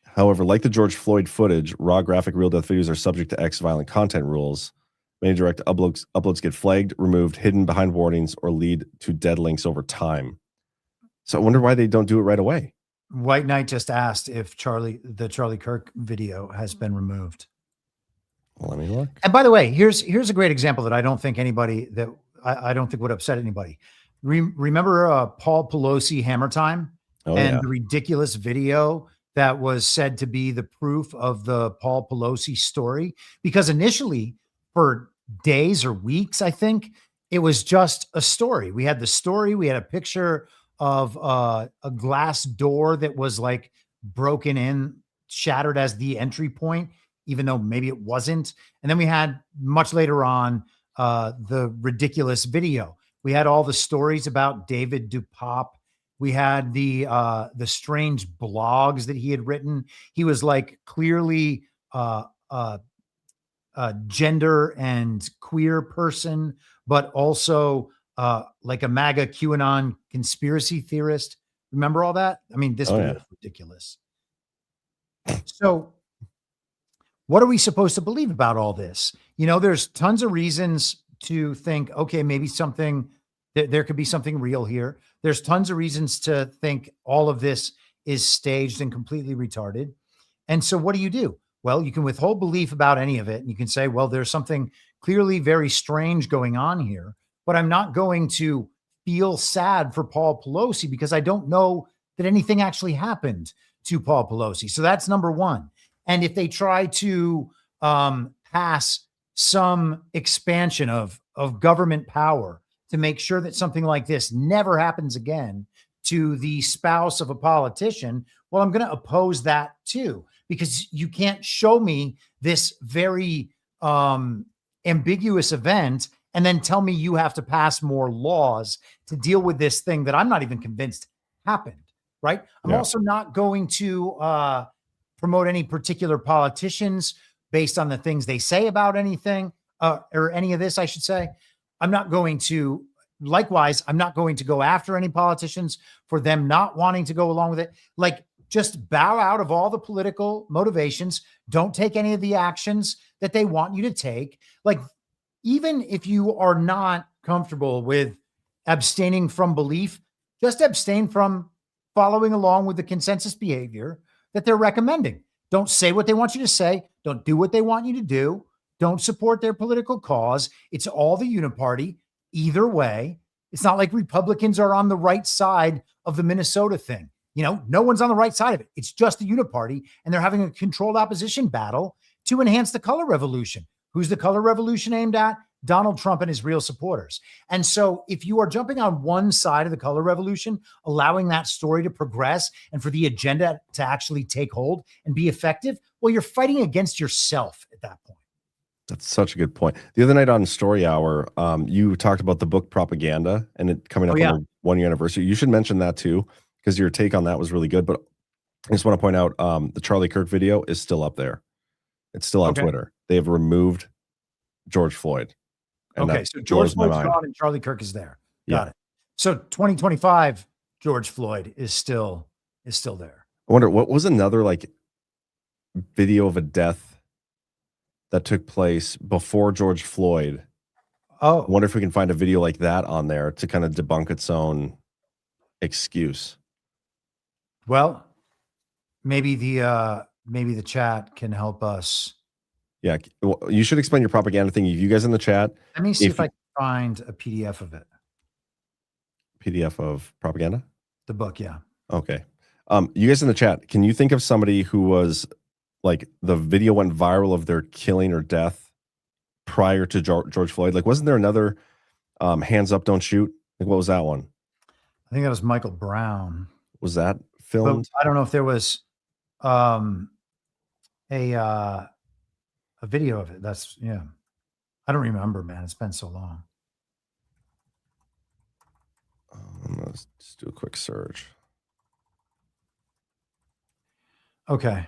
However, like the George Floyd footage, raw graphic real death videos are subject to X violent content rules. Many direct uploads get flagged, removed, hidden behind warnings, or lead to dead links over time. So I wonder why they don't do it right away. White Knight just asked if the Charlie Kirk video has been removed. Well, let me look. And by the way, here's a great example that I don't think would upset anybody. Remember Paul Pelosi Hammer Time and the ridiculous video that was said to be the proof of the Paul Pelosi story? Because initially, for days or weeks, I think it was just a story. We had the story. We had a picture of a glass door that was like broken in, shattered as the entry point, even though maybe it wasn't. And then we had much later on the ridiculous video. We had all the stories about David Dupop. We had the strange blogs that he had written. He was like clearly gender and queer person, but also like a MAGA QAnon conspiracy theorist. Remember all that? I mean, this video is ridiculous. So what are we supposed to believe about all this? You know, there's tons of reasons to think, okay, maybe there could be something real here. There's tons of reasons to think all of this is staged and completely retarded. And so what do? Well, you can withhold belief about any of it. And you can say, well, there's something clearly very strange going on here, but I'm not going to feel sad for Paul Pelosi because I don't know that anything actually happened to Paul Pelosi. So that's number one. And if they try to pass some expansion of government power to make sure that something like this never happens again to the spouse of a politician, well, I'm going to oppose that too, because you can't show me this very ambiguous event and then tell me you have to pass more laws to deal with this thing that I'm not even convinced happened, right? I'm also not going to promote any particular politicians based on the things they say about anything or any of this, I should say. I'm not going to go after any politicians for them not wanting to go along with it. Like, just bow out of all the political motivations. Don't take any of the actions that they want you to take. Like, even if you are not comfortable with abstaining from belief, just abstain from following along with the consensus behavior that they're recommending. Don't say what they want you to say. Don't do what they want you to do. Don't support their political cause. It's all the uniparty. Either way, it's not like Republicans are on the right side of the Minnesota thing. You know, no one's on the right side of it. It's just the uniparty, and they're having a controlled opposition battle to enhance the color revolution. Who's the color revolution aimed at? Donald Trump and his real supporters. And so if you are jumping on one side of the color revolution, allowing that story to progress and for the agenda to actually take hold and be effective, well, you're fighting against yourself at that point. That's such a good point. The other night on Story Hour, you talked about the book Propaganda and it coming up on the 1 year anniversary. You should mention that too, because your take on that was really good. But I just want to point out the Charlie Kirk video is still up there. It's still on Twitter. They have removed George Floyd. And so George Floyd's gone and Charlie Kirk is there. Got it. So 2025, George Floyd is still there. I wonder what was another like video of a death that took place before George Floyd. Oh, I wonder if we can find a video like that on there to kind of debunk its own excuse. Well, maybe the chat can help us. Yeah, well, you should explain your propaganda thing. You guys in the chat. Let me see if I can find a PDF of it. PDF of propaganda? The book, yeah. Okay. You guys in the chat, can you think of somebody who was like the video went viral of their killing or death prior to George Floyd? Like, wasn't there another hands up, don't shoot? Like, what was that one? I think that was Michael Brown. Was that filmed? But I don't know if there was a video of it. I don't remember, man. It's been so long. Let's just do a quick search. Okay.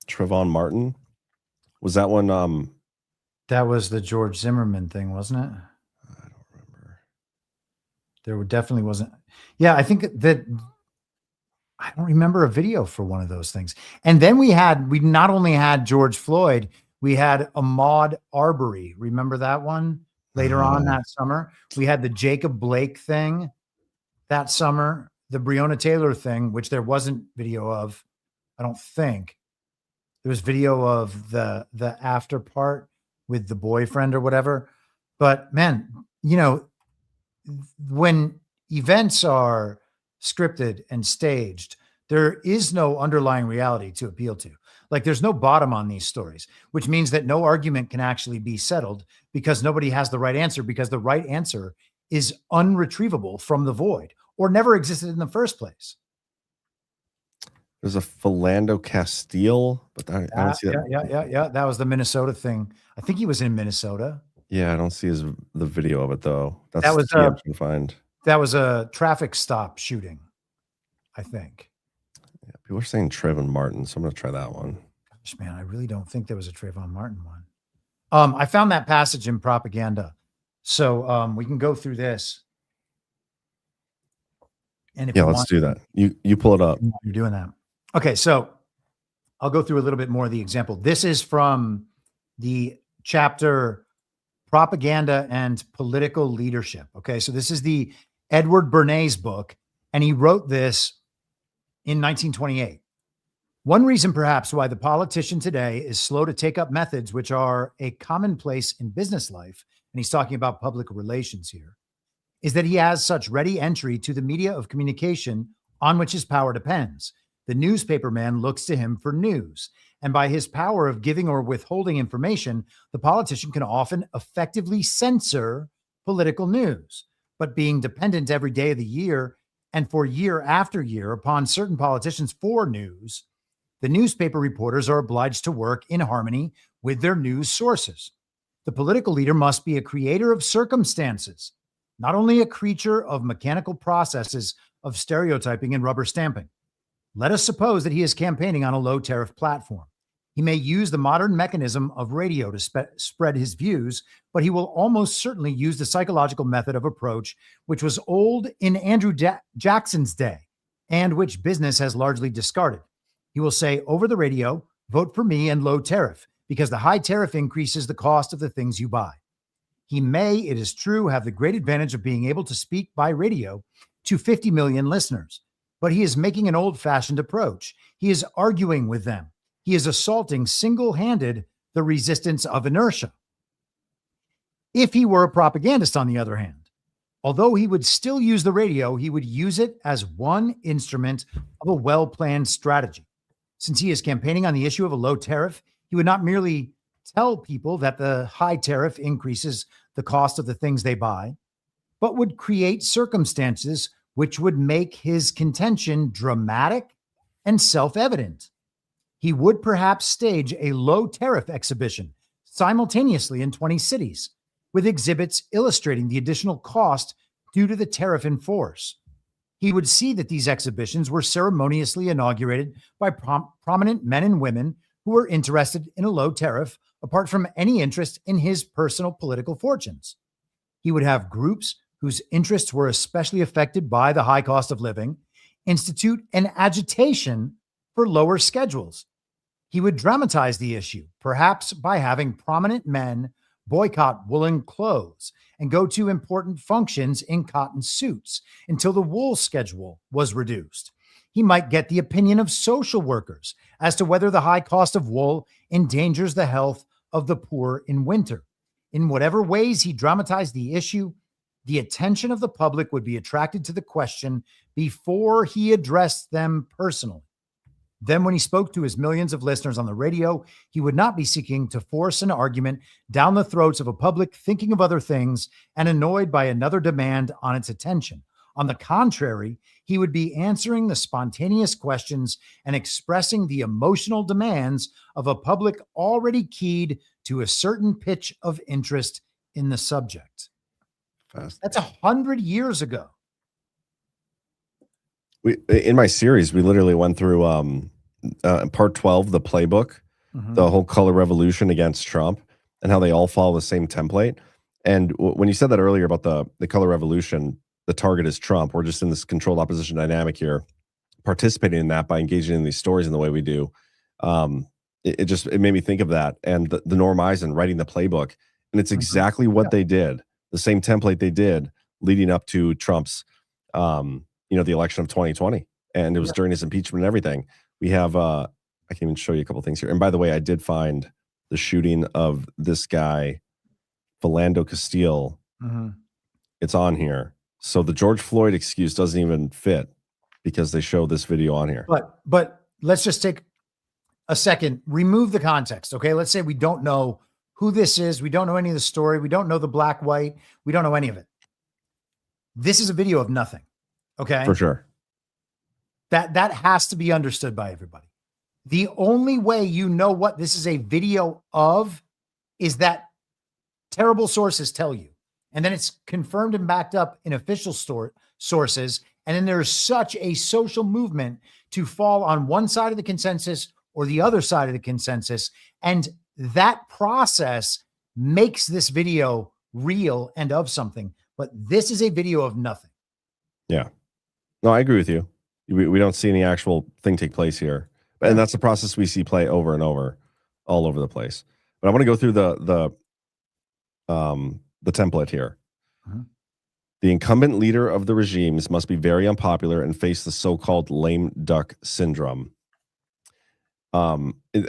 Trayvon Martin. Was that one? That was the George Zimmerman thing, wasn't it? I don't remember. There definitely wasn't. Yeah, I think that I don't remember a video for one of those things. And then we not only had George Floyd, we had Ahmaud Arbery. Remember that one? Later on that summer, we had the Jacob Blake thing that summer, the Breonna Taylor thing, which there wasn't video of, I don't think. There was video of the after part with the boyfriend or whatever. But man, you know, when events are scripted and staged, there is no underlying reality to appeal to. Like there's no bottom on these stories, which means that no argument can actually be settled because nobody has the right answer, because the right answer is unretrievable from the void or never existed in the first place. There's a Philando Castile, but I don't see that. Yeah. That was the Minnesota thing. I think he was in Minnesota. Yeah, I don't see the video of it though. That was the option to find. That was a traffic stop shooting, I think. Yeah, people are saying Trayvon Martin, so I'm gonna try that one. Gosh, man, I really don't think there was a Trayvon Martin one. I found that passage in Propaganda, so we can go through this. And if let's do that. You pull it up. You're doing that. Okay, so I'll go through a little bit more of the example. This is from the chapter Propaganda and Political Leadership. Okay, so this is the Edward Bernays book, and he wrote this in 1928. One reason perhaps why the politician today is slow to take up methods which are a commonplace in business life, and he's talking about public relations here, is that he has such ready entry to the media of communication on which his power depends. The newspaper man looks to him for news, and by his power of giving or withholding information, the politician can often effectively censor political news. But being dependent every day of the year and for year after year upon certain politicians for news, the newspaper reporters are obliged to work in harmony with their news sources. The political leader must be a creator of circumstances, not only a creature of mechanical processes of stereotyping and rubber stamping. Let us suppose that he is campaigning on a low tariff platform. He may use the modern mechanism of radio to spread his views, but he will almost certainly use the psychological method of approach, which was old in Andrew Jackson's day and which business has largely discarded. He will say over the radio, vote for me and low tariff, because the high tariff increases the cost of the things you buy. He may, it is true, have the great advantage of being able to speak by radio to 50 million listeners. But he is making an old-fashioned approach. He is arguing with them. He is assaulting single-handed the resistance of inertia. If he were a propagandist, on the other hand, although he would still use the radio, he would use it as one instrument of a well-planned strategy. Since he is campaigning on the issue of a low tariff, he would not merely tell people that the high tariff increases the cost of the things they buy, but would create circumstances which would make his contention dramatic and self-evident. He would perhaps stage a low tariff exhibition simultaneously in 20 cities, with exhibits illustrating the additional cost due to the tariff in force. He would see that these exhibitions were ceremoniously inaugurated by prominent men and women who were interested in a low tariff, apart from any interest in his personal political fortunes. He would have groups whose interests were especially affected by the high cost of living institute an agitation for lower schedules. He would dramatize the issue, perhaps by having prominent men boycott woolen clothes and go to important functions in cotton suits until the wool schedule was reduced. He might get the opinion of social workers as to whether the high cost of wool endangers the health of the poor in winter. In whatever ways he dramatized the issue, the attention of the public would be attracted to the question before he addressed them personally. Then when he spoke to his millions of listeners on the radio, he would not be seeking to force an argument down the throats of a public thinking of other things and annoyed by another demand on its attention. On the contrary, he would be answering the spontaneous questions and expressing the emotional demands of a public already keyed to a certain pitch of interest in the subject. That's 100 years ago. In my series, we literally went through part 12, the playbook, the whole color revolution against Trump, and how they all follow the same template. And when you said that earlier about the color revolution, the target is Trump. We're just in this controlled opposition dynamic here, participating in that by engaging in these stories in the way we do. It made me think of that, and the Norm Eisen writing the playbook, and it's exactly what they did, the same template they did leading up to Trump's, the election of 2020, and it was during his impeachment and everything. We have, I can even show you a couple things here. And by the way, I did find the shooting of this guy, Philando Castile. It's on here. So the George Floyd excuse doesn't even fit because they show this video on here. But let's just take a second, remove the context. Okay. Let's say we don't know who this is. We don't know any of the story. We don't know the black, white. We don't know any of it. This is a video of nothing. Okay. For sure. That has to be understood by everybody. The only way you know what this is a video of is that terrible sources tell you. And then it's confirmed and backed up in official sources. And then there's such a social movement to fall on one side of the consensus or the other side of the consensus. And that process makes this video real and of something. But this is a video of nothing. Yeah. No, I agree with you. We don't see any actual thing take place here. And that's the process we see play over and over, all over the place. But I want to go through the template here. The incumbent leader of the regimes must be very unpopular and face the so-called lame duck syndrome.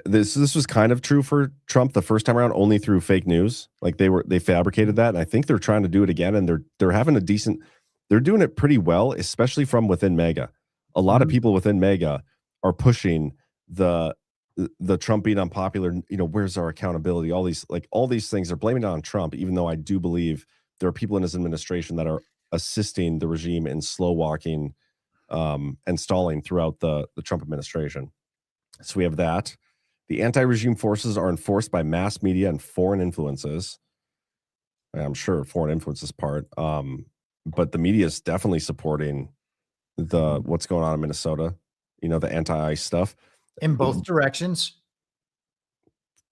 This was kind of true for Trump the first time around, only through fake news. Like they fabricated that, and I think they're trying to do it again, and they're having they're doing it pretty well, especially from within MAGA. A lot of people within MAGA are pushing the Trump being unpopular. Where's our accountability? All these things are blaming it on Trump, even though I do believe there are people in his administration that are assisting the regime in slow walking and stalling throughout the Trump administration. So we have that. The anti-regime forces are enforced by mass media and foreign influences. I'm sure foreign influences part, but the media is definitely supporting what's going on in Minnesota. The anti-ICE stuff in both directions.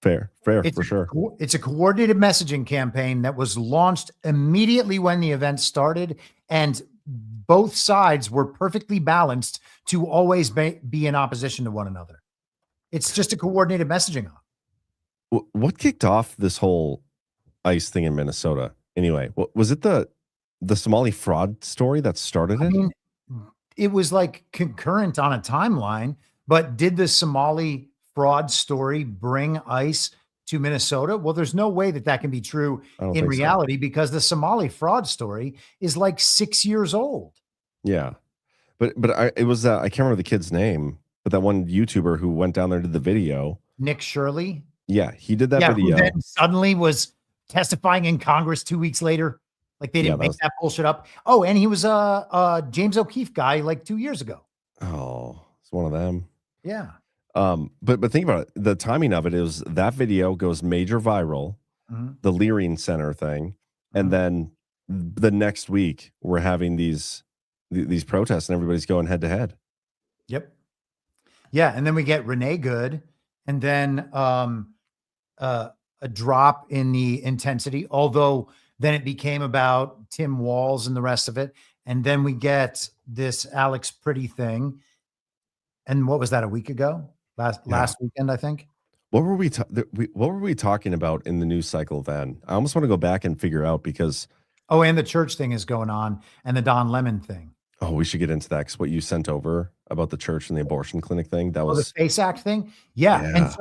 Fair, for sure. It's a coordinated messaging campaign that was launched immediately when the event started, and both sides were perfectly balanced to always be in opposition to one another. It's just a coordinated messaging. What kicked off this whole ICE thing in Minnesota? Anyway, was it the Somali fraud story that started it? I mean, it was like concurrent on a timeline, but did the Somali fraud story bring ICE to Minnesota? Well, there's no way that can be true in reality because the Somali fraud story is like 6 years old. Yeah. But it was I can't remember the kid's name, but that one YouTuber who went down there and did the video. Nick Shirley. Yeah, he did that video. Who then suddenly was testifying in Congress 2 weeks later. Like they didn't make that bullshit up. Oh, and he was a James O'Keefe guy like 2 years ago. Oh, it's one of them. Yeah. But think about it. The timing of it is that video goes major viral, the Leering Center thing, and then the next week we're having these protests and everybody's going head to head. Yep. Yeah, and then we get Renee Good, and then a drop in the intensity, although then it became about Tim Walz and the rest of it. And then we get this Alex Pretty thing. And what was that, a week ago? Last weekend, I think. What were we talking about in the news cycle then? I almost want to go back and figure out because. Oh, and the church thing is going on, and the Don Lemon thing. Oh, we should get into that because what you sent over about the church and the abortion clinic thing, that was the Space Act thing. Yeah. And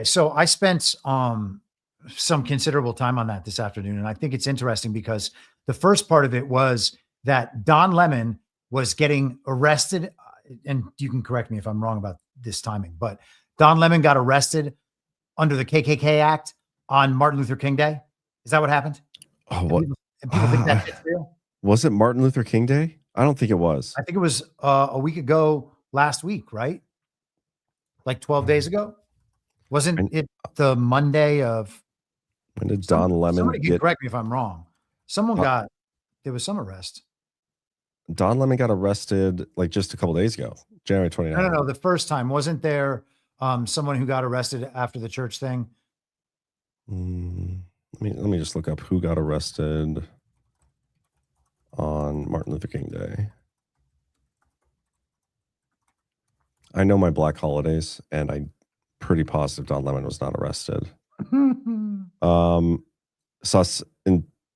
so I spent some considerable time on that this afternoon, and I think it's interesting because the first part of it was that Don Lemon was getting arrested, and you can correct me if I'm wrong about this timing, but Don Lemon got arrested under the KKK Act on Martin Luther King Day. Is that what happened? Oh, what? And people think that's real. Was it Martin Luther King Day? I don't think it was. I think it was a week ago last week, right? Like 12 days ago? Wasn't it the Monday of... When did Don Lemon somebody can correct me if I'm wrong. There was some arrest. Don Lemon got arrested like just a couple days ago, January 29th. No. The first time, wasn't there someone who got arrested after the church thing? Let me just look up who got arrested on Martin Luther King Day. I know my black holidays, and I'm pretty positive Don Lemon was not arrested. In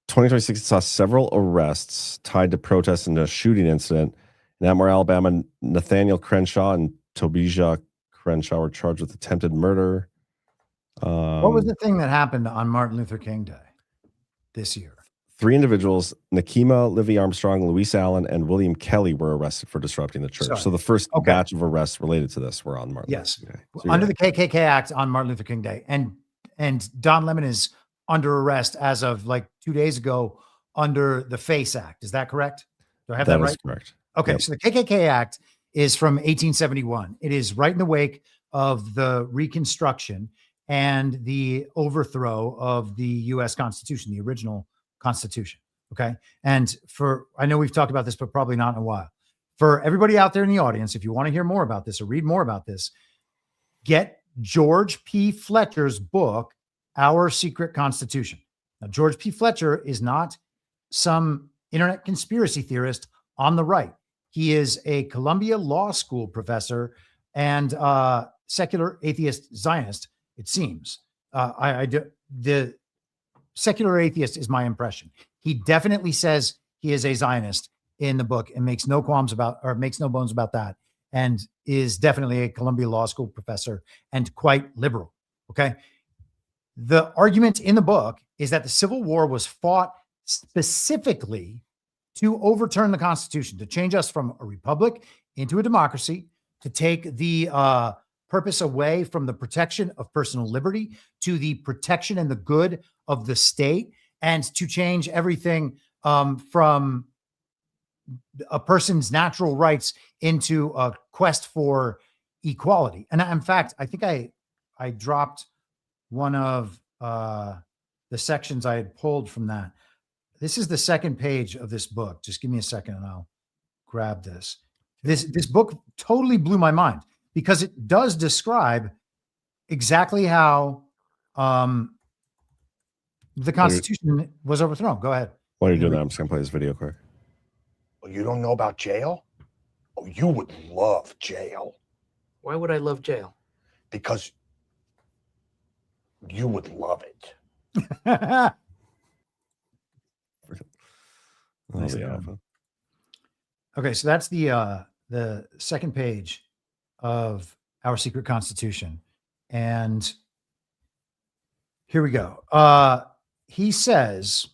2026, saw several arrests tied to protests and a shooting incident in Atmore, Alabama. Nathaniel Crenshaw and Tobijah Crenshaw were charged with attempted murder. What was the thing that happened on Martin Luther King Day this year? 3 individuals, Nakima, Livy Armstrong, Luis Allen, and William Kelly, were arrested for disrupting the church. Sorry. So the first batch of arrests related to this were on Martin Luther King Day. So Under the KKK Act on Martin Luther King Day. And Don Lemon is under arrest as of like 2 days ago under the FACE Act. Is that correct? Do I have that right? That is correct. Okay, Yep. so the KKK Act is from 1871. It is right in the wake of the Reconstruction and the overthrow of the U.S. Constitution, the original Constitution. Okay, and I know we've talked about this, but probably not in a while. For everybody out there in the audience, if you want to hear more about this or read more about this, get George P. Fletcher's book, Our Secret Constitution. Now, George P. Fletcher is not some internet conspiracy theorist on the right. He is a Columbia Law School professor and secular atheist Zionist, it seems. The secular atheist is my impression. He definitely says he is a Zionist in the book and makes no bones about that, and is definitely a Columbia Law School professor and quite liberal. Okay. The argument in the book is that the Civil War was fought specifically to overturn the Constitution, to change us from a republic into a democracy, to take the purpose away from the protection of personal liberty to the protection and the good of the state, and to change everything from a person's natural rights into a quest for equality. And in fact, I think I dropped one of the sections I had pulled from that. This is the second page of this book. Just give me a second and I'll grab this. This book totally blew my mind because it does describe exactly how the Constitution was overthrown. Go ahead. While you're doing that, I'm just going to play this video quick. Oh, you don't know about jail? Oh, you would love jail. Why would I love jail? Because you would love it. Okay, so that's the second page of Our Secret Constitution. And here we go. He says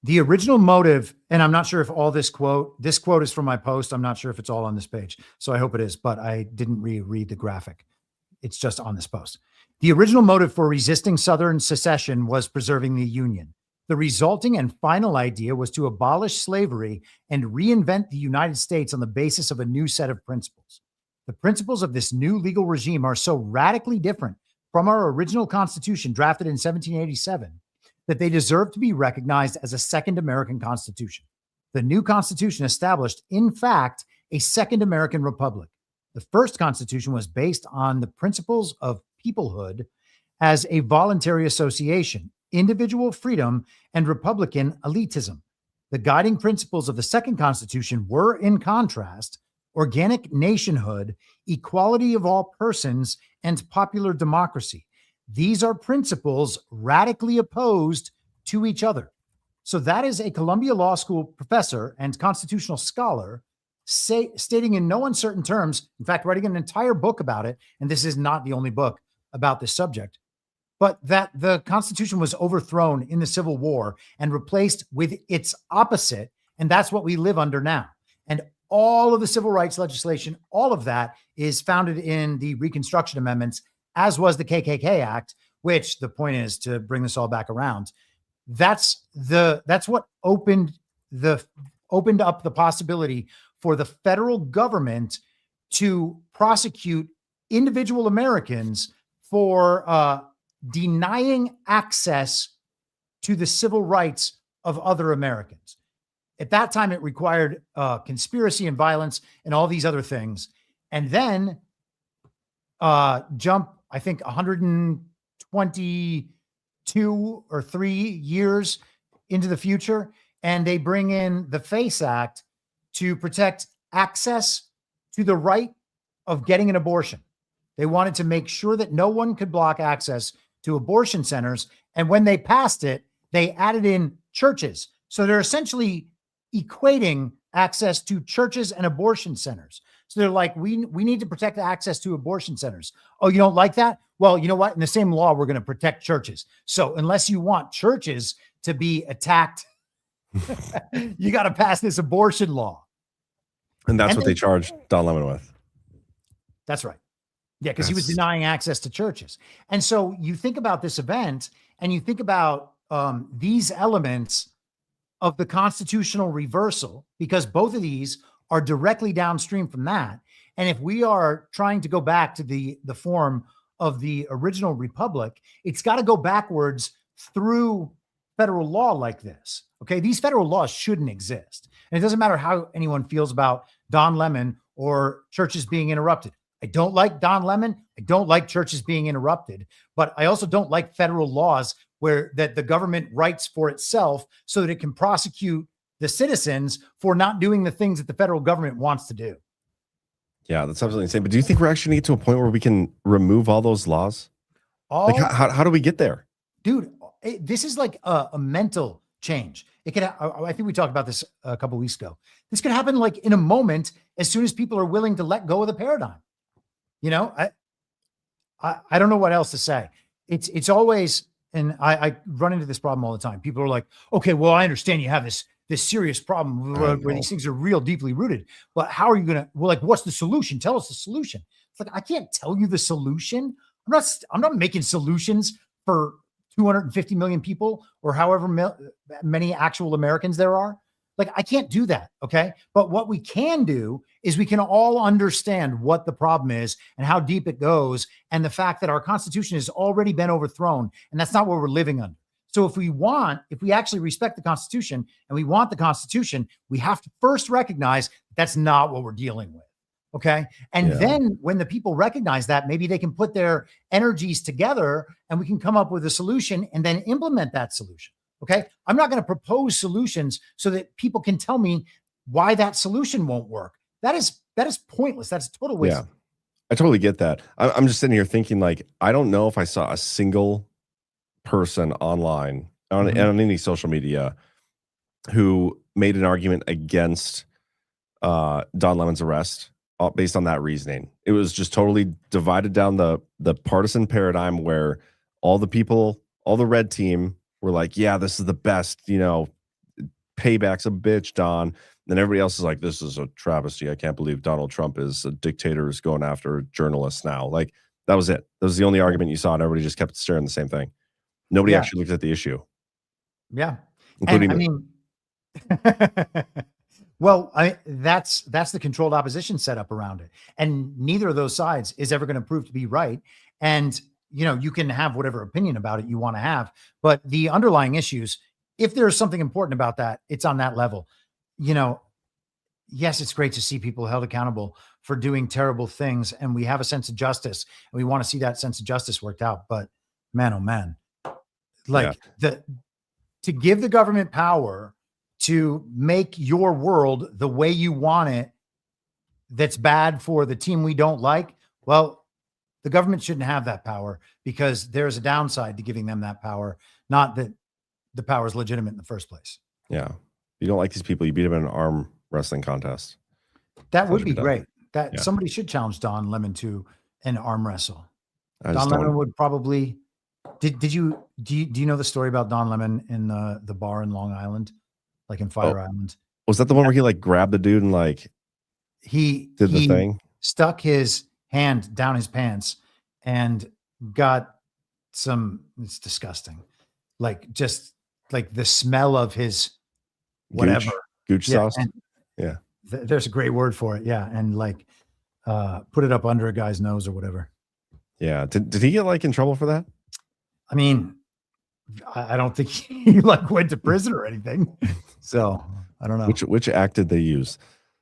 the original motive, and I'm not sure if all this quote is from my post. I'm not sure if it's all on this page. So I hope it is, but I didn't reread the graphic. It's just on this post. The original motive for resisting Southern secession was preserving the Union. The resulting and final idea was to abolish slavery and reinvent the United States on the basis of a new set of principles. The principles of this new legal regime are so radically different from our original Constitution drafted in 1787 that they deserve to be recognized as a second American Constitution. The new Constitution established, in fact, a second American Republic. The first Constitution was based on the principles of peoplehood as a voluntary association, individual freedom, and Republican elitism. The guiding principles of the second Constitution were, in contrast, organic nationhood, equality of all persons, and popular democracy. These are principles radically opposed to each other. So that is a Columbia Law School professor and constitutional scholar stating in no uncertain terms, in fact, writing an entire book about it, and this is not the only book about this subject, but that the Constitution was overthrown in the Civil War and replaced with its opposite, and that's what we live under now. And all of the civil rights legislation, all of that is founded in the Reconstruction Amendments, as was the KKK Act, which the point is to bring this all back around. That's what opened opened up the possibility for the federal government to prosecute individual Americans for denying access to the civil rights of other Americans. At that time, it required conspiracy and violence and all these other things. And then jump, I think, 122 or 3 years into the future, and they bring in the FACE Act to protect access to the right of getting an abortion. They wanted to make sure that no one could block access to abortion centers. And when they passed it, they added in churches. So they're essentially equating access to churches and abortion centers. So they're like, we need to protect access to abortion centers. Oh, you don't like that? Well, you know what? In the same law, we're going to protect churches. So unless you want churches to be attacked, you got to pass this abortion law. And that's what they charged Don Lemon with. That's right. Yeah, because he was denying access to churches. And so you think about this event and you think about these elements of the constitutional reversal, because both of these are directly downstream from that. And if we are trying to go back to the form of the original republic, it's got to go backwards through federal law like this. Okay, these federal laws shouldn't exist. And it doesn't matter how anyone feels about Don Lemon or churches being interrupted. I don't like Don Lemon. I don't like churches being interrupted, but I also don't like federal laws where that the government writes for itself so that it can prosecute the citizens for not doing the things that the federal government wants to do. Yeah, that's absolutely insane. But do you think we're actually going to get to a point where we can remove all those laws? Like, how do we get there? Dude, this is like a mental change. It could. I think we talked about this a couple of weeks ago. This could happen like in a moment as soon as people are willing to let go of the paradigm. You know, I don't know what else to say. It's always, and I run into this problem all the time. People are like, okay, well, I understand you have this serious problem where these things are real deeply rooted, but how are you going to, well, like, what's the solution? Tell us the solution. It's like, I can't tell you the solution. I'm not making solutions for 250 million people or however many actual Americans there are. Like, I can't do that. Okay. But what we can do is we can all understand what the problem is and how deep it goes. And the fact that our Constitution has already been overthrown, and that's not what we're living under. So if we actually respect the Constitution and we want the Constitution, we have to first recognize that's not what we're dealing with. Okay. And then when the people recognize that, maybe they can put their energies together and we can come up with a solution and then implement that solution. Okay. I'm not going to propose solutions so that people can tell me why that solution won't work. That is pointless. That's a total waste. Yeah, I totally get that. I'm just sitting here thinking, like, I don't know if I saw a single person online on any social media who made an argument against Don Lemon's arrest based on that reasoning. It was just totally divided down the partisan paradigm where all the people, all the red team were like, yeah, this is the best, payback's a bitch, Don. Then everybody else is like, this is a travesty. I can't believe Donald Trump is a dictator who's going after journalists now. Like, that was it. That was the only argument you saw, and everybody just kept staring the same thing. Nobody actually looked at the issue. Yeah. Including I mean, well, that's the controlled opposition setup around it. And neither of those sides is ever going to prove to be right. And, you can have whatever opinion about it you want to have, but the underlying issues, if there's something important about that, it's on that level. Yes, it's great to see people held accountable for doing terrible things. And we have a sense of justice and we want to see that sense of justice worked out. But man, oh man, to give the government power to make your world the way you want it, that's bad for the team we don't like. Well, the government shouldn't have that power because there's a downside to giving them that power. Not that the power is legitimate in the first place. Yeah. You don't like these people, you beat them in an arm wrestling contest. That would be great. Somebody should challenge Don Lemon to an arm wrestle. Don Lemon would probably. Do you know the story about Don Lemon in the bar in Long Island, like in Fire Island? Was that the one where he like grabbed the dude and like he did the thing? Stuck his hand down his pants and got some. It's disgusting. Like, just like the smell of his whatever. Gooch sauce. And Yeah. There's a great word for it. Yeah. And like put it up under a guy's nose or whatever. Yeah. Did he get like in trouble for that? I mean, I don't think he like went to prison or anything. So I don't know. Which act did they use?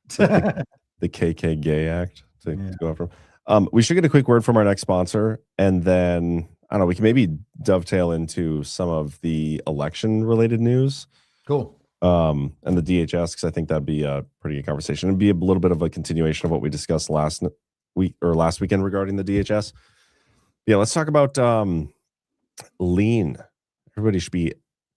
The KK Gay Act to go after him. We should get a quick word from our next sponsor, and then I don't know, we can maybe dovetail into some of the election related news. Cool. And the DHS, because I think that'd be a pretty good conversation. It'd be a little bit of a continuation of what we discussed last weekend regarding the DHS. Yeah, let's talk about lean. Everybody should be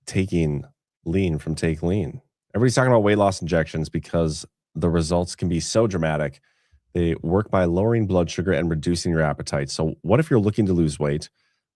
taking lean from Take Lean. Everybody's talking about weight loss injections because the results can be so dramatic. They work by lowering blood sugar and reducing your appetite. So what if you're looking to lose weight,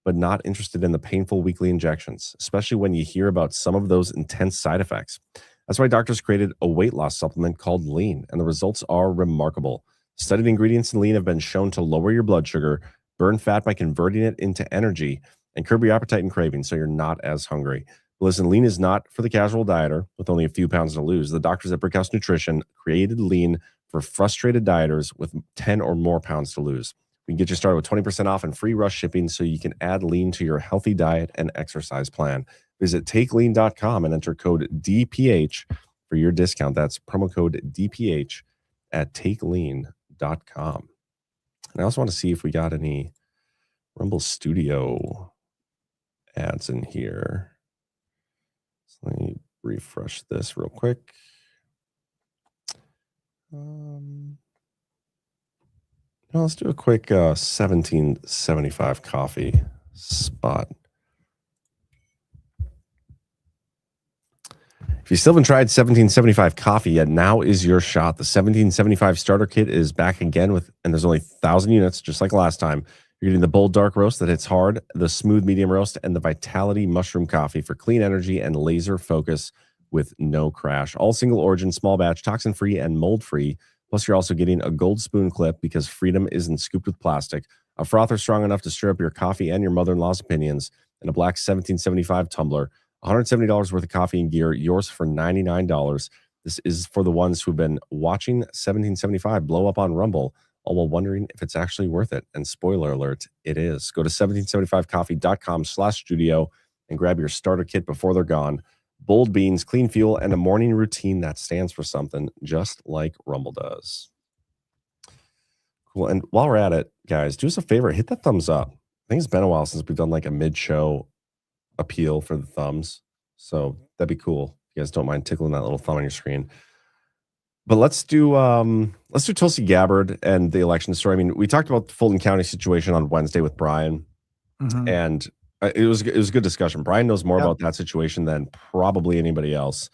but not interested in the painful weekly injections, especially when you hear about some of those intense side effects? That's why doctors created a weight loss supplement called Lean, and the results are remarkable. Studied ingredients in Lean have been shown to lower your blood sugar, burn fat by converting it into energy, and curb your appetite and craving so you're not as hungry. Listen, Lean is not for the casual dieter with only a few pounds to lose. The doctors at Brickhouse Nutrition created Lean for frustrated dieters with 10 or more pounds to lose. We can get you started with 20% off and free rush shipping so you can add Lean to your healthy diet and exercise plan. Visit takelean.com and enter code DPH for your discount. That's promo code DPH at takelean.com. And I also want to see if we got any Rumble Studio ads in here. So let me refresh this real quick. Let's do a quick 1775 coffee spot. If you still haven't tried 1775 coffee yet, now is your shot. The 1775 starter kit is back again and there's only 1,000 units, just like last time. You're getting the bold dark roast that hits hard, the smooth medium roast, and the Vitality mushroom coffee for clean energy and laser focus with no crash. All single origin, small batch, toxin free, and mold free. Plus, you're also getting a gold spoon clip because freedom isn't scooped with plastic, a frother strong enough to stir up your coffee and your mother-in-law's opinions, and a black 1775 tumbler. $170 worth of coffee and gear, yours for $99. This is for the ones who've been watching 1775 blow up on Rumble, all while wondering if it's actually worth it. And spoiler alert, it is. Go to 1775coffee.com/studio and grab your starter kit before they're gone. Bold beans, clean fuel, and a morning routine that stands for something, just like Rumble does. Cool. And while we're at it, guys, do us a favor, hit that thumbs up. I think it's been a while since we've done like a mid-show appeal for the thumbs. So that'd be cool. If you guys don't mind tickling that little thumb on your screen. But let's do Tulsi Gabbard and the election story. I mean, we talked about the Fulton County situation on Wednesday with Brian, and it was a good discussion. Brian knows more about that situation than probably anybody else,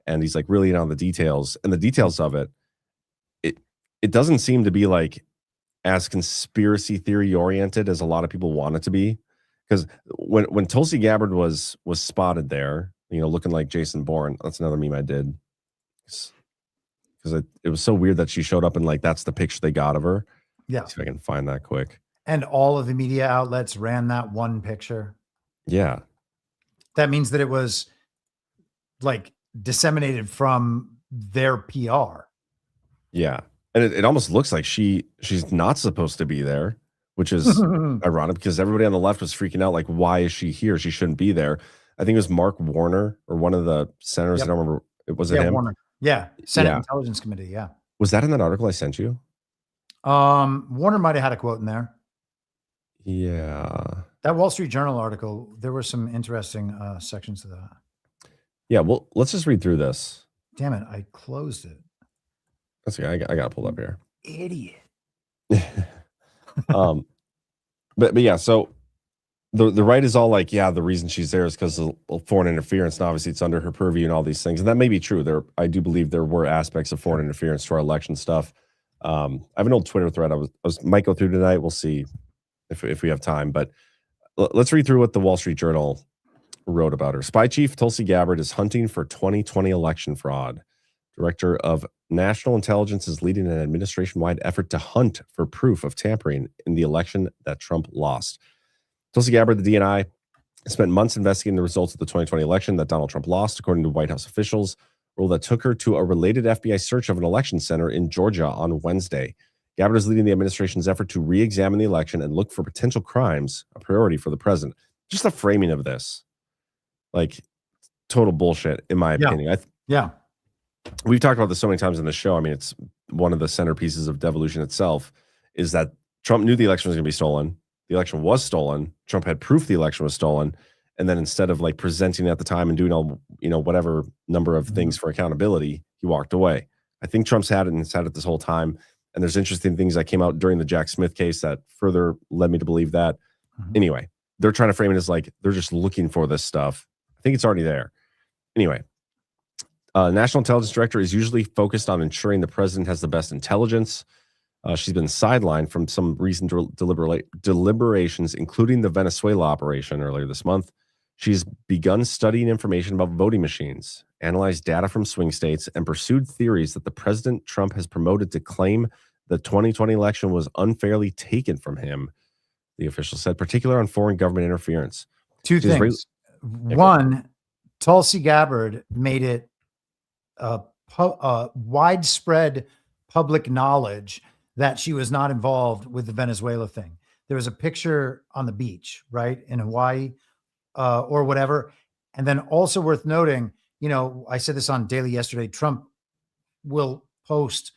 and he's like really in on the details. And the details of it doesn't seem to be like as conspiracy theory oriented as a lot of people want it to be. Because when Tulsi Gabbard was spotted there, looking like Jason Bourne, that's another meme I did. Because it was so weird that she showed up and like that's the picture they got of her. Yeah. Let's see if I can find that quick. And all of the media outlets ran that one picture. Yeah. That means that it was like disseminated from their PR. Yeah. And it almost looks like she's not supposed to be there, which is ironic because everybody on the left was freaking out. Like, why is she here? She shouldn't be there. I think it was Mark Warner or one of the senators. I don't remember. Was it him? Warner. Yeah. Senate Intelligence Committee. Yeah. Was that in that article I sent you? Warner might have had a quote in there. Yeah. That Wall Street Journal article, there were some interesting sections to that. Yeah. Well, let's just read through this. Damn it. I closed it. That's okay. I got to pull up here. Idiot. But yeah, so the right is all like, yeah, the reason she's there is because of foreign interference, and obviously it's under her purview and all these things, and that may be true. I do believe there were aspects of foreign interference to our election stuff. I have an old Twitter thread I might go through tonight. We'll see if we have time, but let's read through what the Wall Street Journal wrote about her. Spy Chief Tulsi Gabbard is hunting for 2020 election fraud. Director of National Intelligence is leading an administration-wide effort to hunt for proof of tampering in the election that Trump lost. Tulsi Gabbard, the DNI, spent months investigating the results of the 2020 election that Donald Trump lost, according to White House officials. rule that took her to a related FBI search of an election center in Georgia on Wednesday. Gabbard is leading the administration's effort to re-examine the election and look for potential crimes, a priority for the president. Just the framing of this, like, total bullshit, in my opinion. Yeah. We've talked about this so many times in the show. I mean, it's one of the centerpieces of devolution itself, is that Trump knew the election was going to be stolen. The election was stolen. Trump had proof the election was stolen. And then instead of like presenting at the time and doing all, whatever number of things for accountability, he walked away. I think Trump's had it and has had it this whole time. And there's interesting things that came out during the Jack Smith case that further led me to believe that. Anyway, they're trying to frame it as like they're just looking for this stuff. I think it's already there. Anyway, National Intelligence Director is usually focused on ensuring the president has the best intelligence. She's been sidelined from some recent deliberations, including the Venezuela operation earlier this month. She's begun studying information about voting machines, analyzed data from swing states, and pursued theories that the President Trump has promoted to claim the 2020 election was unfairly taken from him, the official said, particularly on foreign government interference. Two things. One, Tulsi Gabbard made it widespread public knowledge that she was not involved with the Venezuela thing. There was a picture on the beach, right, in Hawaii, or whatever. And then also worth noting, I said this on Daily yesterday, Trump will post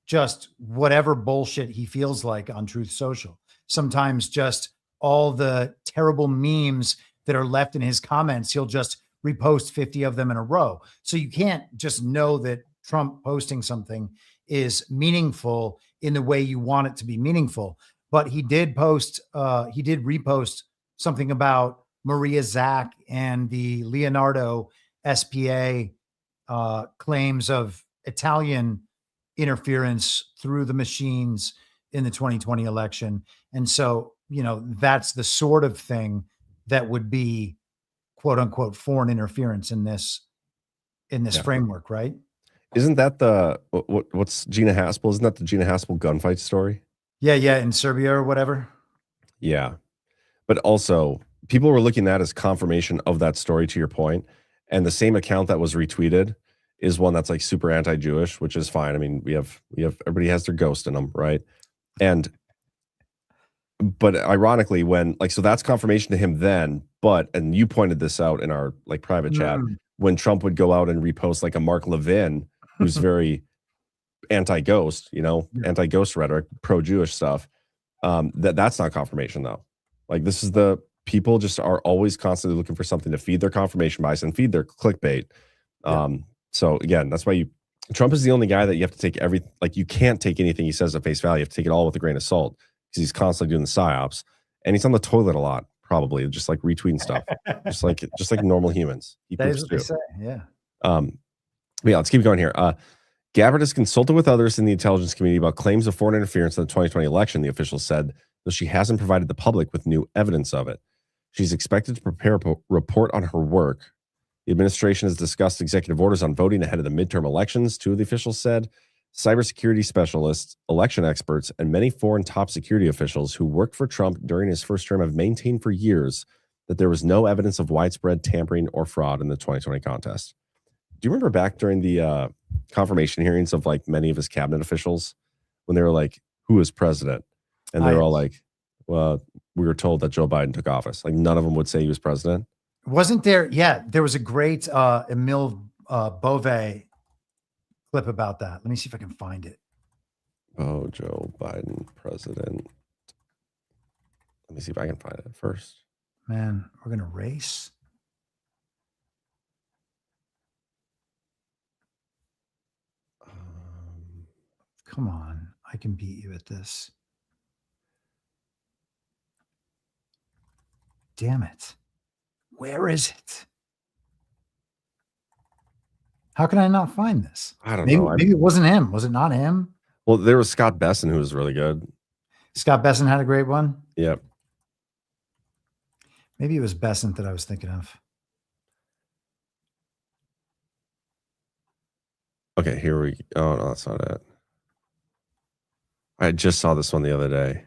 just whatever bullshit he feels like on Truth Social. Sometimes just all the terrible memes that are left in his comments, he'll just repost 50 of them in a row. So you can't just know that Trump posting something is meaningful in the way you want it to be meaningful. But he did repost something about Maria Zack and the Leonardo SPA claims of Italian interference through the machines in the 2020 election. And so, that's the sort of thing that would be quote unquote foreign interference in this framework, right? Isn't that what's Gina Haspel? Isn't that the Gina Haspel gunfight story? Yeah, in Serbia or whatever. Yeah. But also, people were looking at that as confirmation of that story, to your point. And the same account that was retweeted is one that's like super anti-Jewish, which is fine. I mean, we have everybody has their ghost in them, right? But ironically, so that's confirmation to him then. And you pointed this out in our like private chat, when Trump would go out and repost like a Mark Levin, who's very anti-ghost, anti-ghost rhetoric, pro-Jewish stuff. That's not confirmation though. Like, this is the people just are always constantly looking for something to feed their confirmation bias and feed their clickbait. So again, that's why Trump is the only guy that you have to take you can't take anything he says at face value. You have to take it all with a grain of salt, because he's constantly doing the psyops, and he's on the toilet a lot, probably just like retweeting stuff, just like normal humans. That is what they say. Yeah. Let's keep going here. Gabbard has consulted with others in the intelligence community about claims of foreign interference in the 2020 election, the official said, though she hasn't provided the public with new evidence of it. She's expected to prepare a report on her work. The administration has discussed executive orders on voting ahead of the midterm elections, two of the officials said. Cybersecurity specialists, election experts, and many foreign top security officials who worked for Trump during his first term have maintained for years that there was no evidence of widespread tampering or fraud in the 2020 contest. Do you remember back during the confirmation hearings of like many of his cabinet officials, when they were like, who is president? And they were all like, well, we were told that Joe Biden took office. Like, none of them would say he was president. Wasn't there? Yeah, there was a great Emile Beauvais clip about that. Let me see if I can find it. Oh, Joe Biden, president. Let me see if I can find it first. Man, we're going to race. Come on. I can beat you at this. Damn it. Where is it? How can I not find this? I don't know. Maybe it wasn't him. Was it not him? Well, there was Scott Besson, who was really good. Scott Besson had a great one? Yep. Maybe it was Besson that I was thinking of. Okay, here we go. Oh, no, that's not it. I just saw this one the other day.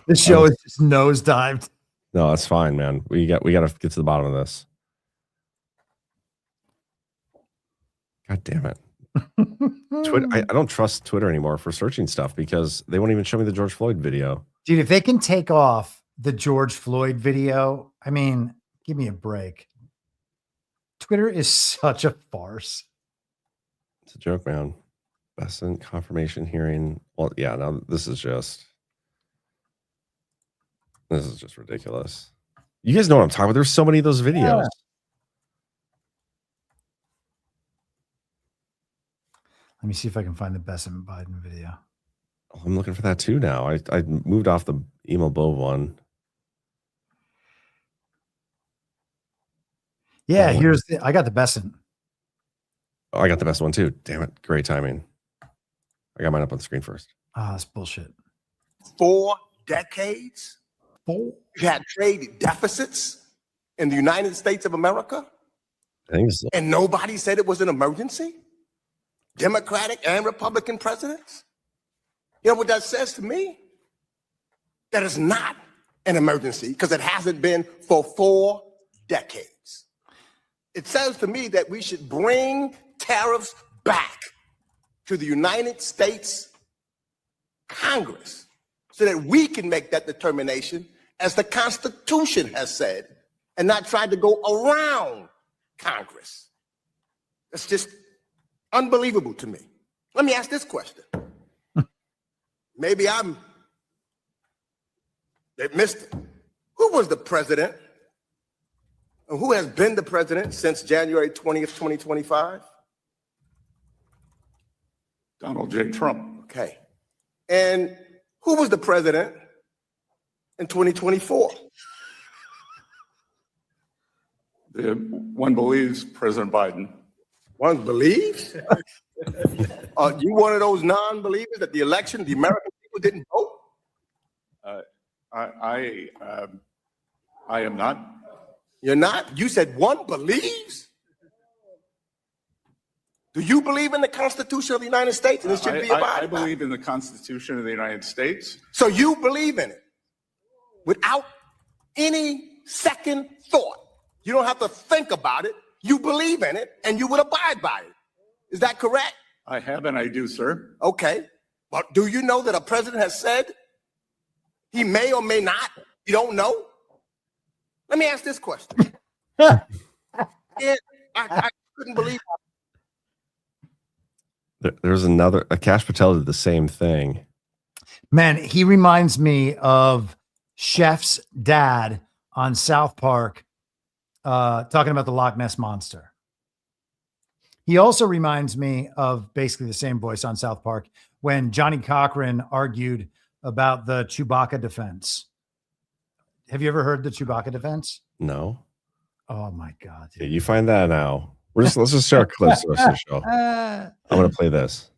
This show is just nosedived. No, that's fine, man. We got to get to the bottom of this. God damn it. Twitter, I don't trust Twitter anymore for searching stuff because they won't even show me the George Floyd video. Dude, if they can take off the George Floyd video, I mean, give me a break. Twitter is such a farce. It's a joke, man. Besant confirmation hearing. Well, yeah, no, this is just ridiculous. You guys know what I'm talking about. There's so many of those videos. Yeah. Let me see if I can find the Besant Biden video. Oh, I'm looking for that too now. I moved off the Emo Bove one. Yeah, I got the Besant. Oh, I got the best one too. Damn it. Great timing. I got mine up on the screen first. Ah, that's bullshit. 4 decades? You had trade deficits in the United States of America? I think so. And nobody said it was an emergency? Democratic and Republican presidents? You know what that says to me? That it's not an emergency because it hasn't been for 4 decades. It says to me that we should bring tariffs back to the United States Congress so that we can make that determination as the Constitution has said and not try to go around Congress. It's just unbelievable to me. Let me ask this question. Maybe I missed it. Who was the president? And who has been the president since January 20th, 2025? Donald J. Trump. Okay. And who was the president in 2024? One believes President Biden. One believes? Are you one of those non-believers that the election, the American people didn't vote? I am not. You're not? You said one believes? Do you believe in the Constitution of the United States and it should be abided by? I believe in the Constitution of the United States. So you believe in it without any second thought. You don't have to think about it. You believe in it and you would abide by it. Is that correct? I have and I do, sir. Okay. But do you know that a president has said he may or may not? You don't know? Let me ask this question. I couldn't believe There's another. Akash Patel did the same thing. Man, he reminds me of Chef's dad on South Park talking about the Loch Ness Monster. He also reminds me of basically the same voice on South Park when Johnny Cochran argued about the Chewbacca defense. Have you ever heard the Chewbacca defense? No. Oh my God. Yeah, you find that now. Let's just share clips the rest of the show. I'm going to play this.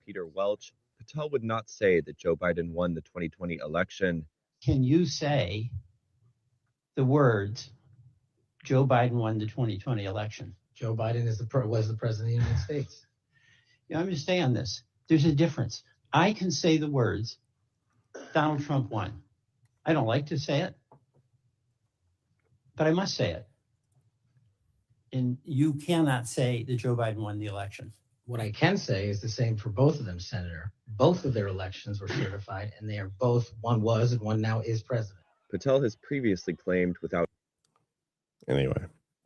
Peter Welch, Patel would not say that Joe Biden won the 2020 election. Can you say the words, Joe Biden won the 2020 election? Joe Biden was the president of the United States. You know, I'm going to stay on this. There's a difference. I can say the words, Donald Trump won. I don't like to say it, but I must say it. And you cannot say that Joe Biden won the election. What I can say is the same for both of them, Senator. Both of their elections were certified, and they are both, one was and one now is president. Patel has previously claimed without. Anyway,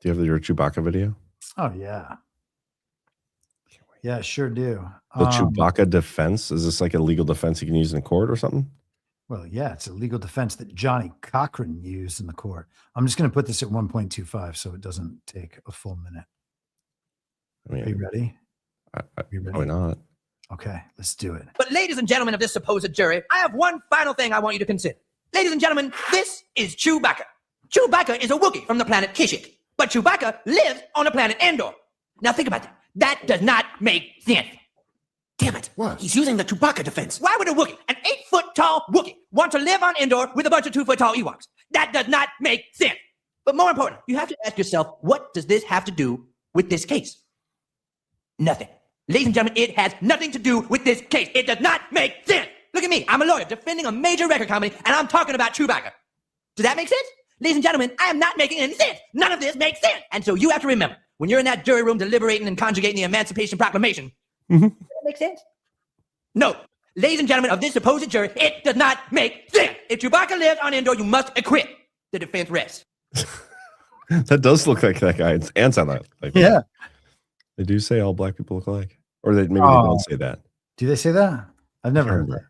do you have your Chewbacca video? Oh, yeah. Yeah, sure do. The Chewbacca defense? Is this like a legal defense you can use in court or something? Well, yeah, it's a legal defense that Johnny Cochran used in the court. I'm just going to put this at 1.25 so it doesn't take a full minute. I mean, are you ready? Probably not. Okay, let's do it. But ladies and gentlemen of this supposed jury, I have one final thing I want you to consider. Ladies and gentlemen, this is Chewbacca. Chewbacca is a Wookiee from the planet Kashyyyk, but Chewbacca lives on the planet Endor. Now think about that. That does not make sense. Damn it. What? He's using the Chewbacca defense. Why would a Wookiee, an 8-foot-tall Wookiee, want to live on Endor with a bunch of 2-foot-tall Ewoks? That does not make sense. But more important, you have to ask yourself, what does this have to do with this case? Nothing. Ladies and gentlemen, it has nothing to do with this case. It does not make sense. Look at me. I'm a lawyer defending a major record company, and I'm talking about Chewbacca. Does that make sense? Ladies and gentlemen, I am not making any sense. None of this makes sense. And so you have to remember, when you're in that jury room deliberating and conjugating the Emancipation Proclamation, does that make sense? No. Ladies and gentlemen of this supposed jury, it does not make sense. If Chewbacca lives on Endor, you must acquit. The defense rests. That does look like that guy. And sound like Yeah. They do say all black people look alike. Or they don't say that. Do they say that? I've never heard that.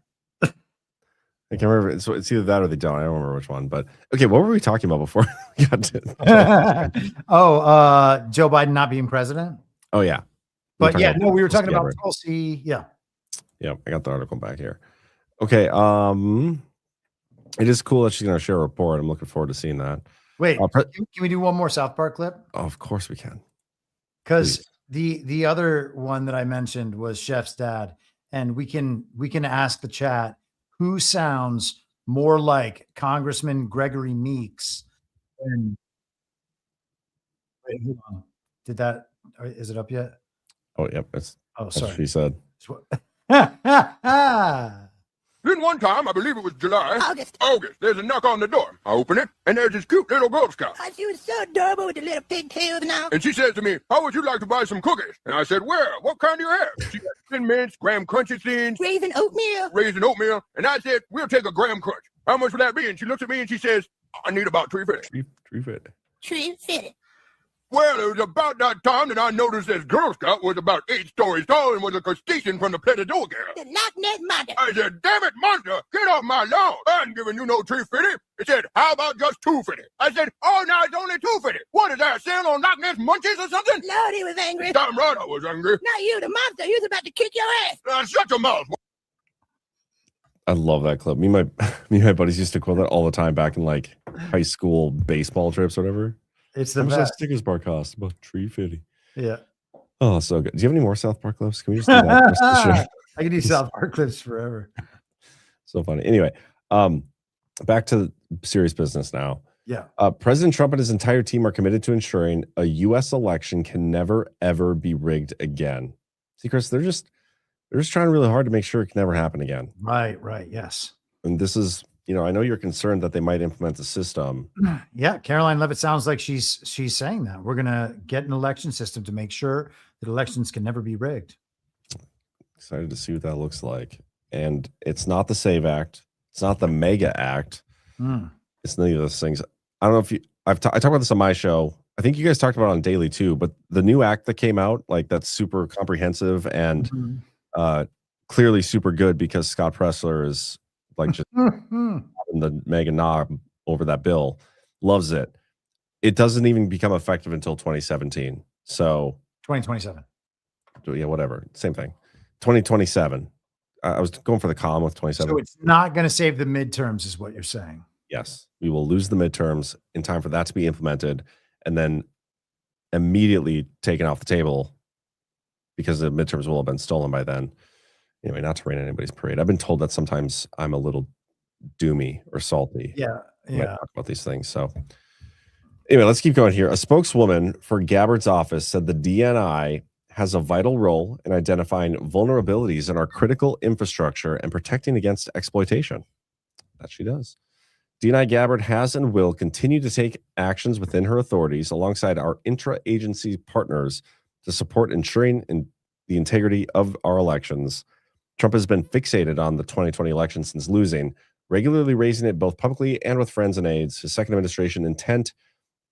I can't remember. It's either that or they don't. I don't remember which one. But okay, what were we talking about before we got to Joe Biden not being president? Oh, yeah. But yeah, no, we were talking about Tulsi. Yeah. Yeah, I got the article back here. Okay. It is cool that she's going to share a report. I'm looking forward to seeing that. Wait, can we do one more South Park clip? Oh, of course we can. Because the other one that I mentioned was Chef's dad, and we can ask the chat who sounds more like Congressman Gregory Meeks. And wait, hold on. Is it up yet? Oh, yep. That's sorry. what she said. Then one time, I believe it was July. August, there's a knock on the door. I open it, and there's this cute little Girl Scout. Oh, she was so adorable with the little pigtails now. And she says to me, how would you like to buy some cookies? And I said, well, what kind do you have? She had Thin Mints, Graham Crunchy Thins. Raisin oatmeal. And I said, we'll take a Graham Crunch. How much would that be? And she looks at me and she says, I need about $3.50. $3.50. Well, it was about that time that I noticed this Girl Scout was about 8 stories tall and was a crustacean from the Petador girl. The Loch Ness Monster. I said, damn it, monster, get off my lawn. I ain't giving you no $3.50. It said, how about just $2.50? I said, oh, no, it's only $2.50. What is that, sale on Loch Ness Munchies or something? Lord, he was angry. Damn right I was angry. Not you, the monster. He was about to kick your ass. Shut your mouth. I love that clip. Me and my buddies used to quote that all the time back in like high school baseball trips or whatever. It's the How much best. that Snickers bar cost? About $3.50. Yeah. Oh, so good. Do you have any more South Park clips? Can we just do that? for the rest of the show? I can do South Park clips forever. So funny. Anyway, back to serious business now. Yeah. President Trump and his entire team are committed to ensuring a U.S. election can never, ever be rigged again. See, Chris, they're just trying really hard to make sure it can never happen again. Right. Yes. And this is, I know you're concerned that they might implement the system. Yeah. Caroline Levitt sounds like she's saying that. We're going to get an election system to make sure that elections can never be rigged. Excited to see what that looks like. And it's not the SAVE Act. It's not the MEGA Act. It's none of those things. I don't know if I talked about this on my show. I think you guys talked about it on Daily too, but the new act that came out, like that's super comprehensive and clearly super good because Scott Pressler is like just the mega knob over that bill, loves it. It doesn't even become effective until 2017. So 2027. Yeah, whatever. Same thing. 2027. I was going for the column with 27. So it's not going to save the midterms is what you're saying. Yes. We will lose the midterms in time for that to be implemented and then immediately taken off the table because the midterms will have been stolen by then. Anyway, not to rain on anybody's parade. I've been told that sometimes I'm a little doomy or salty. Yeah. When I talk about these things. So anyway, let's keep going here. A spokeswoman for Gabbard's office said the DNI has a vital role in identifying vulnerabilities in our critical infrastructure and protecting against exploitation. That she does. DNI Gabbard has and will continue to take actions within her authorities alongside our intra-agency partners to support ensuring the integrity of our elections. Trump has been fixated on the 2020 election since losing, regularly raising it both publicly and with friends and aides. His second administration intent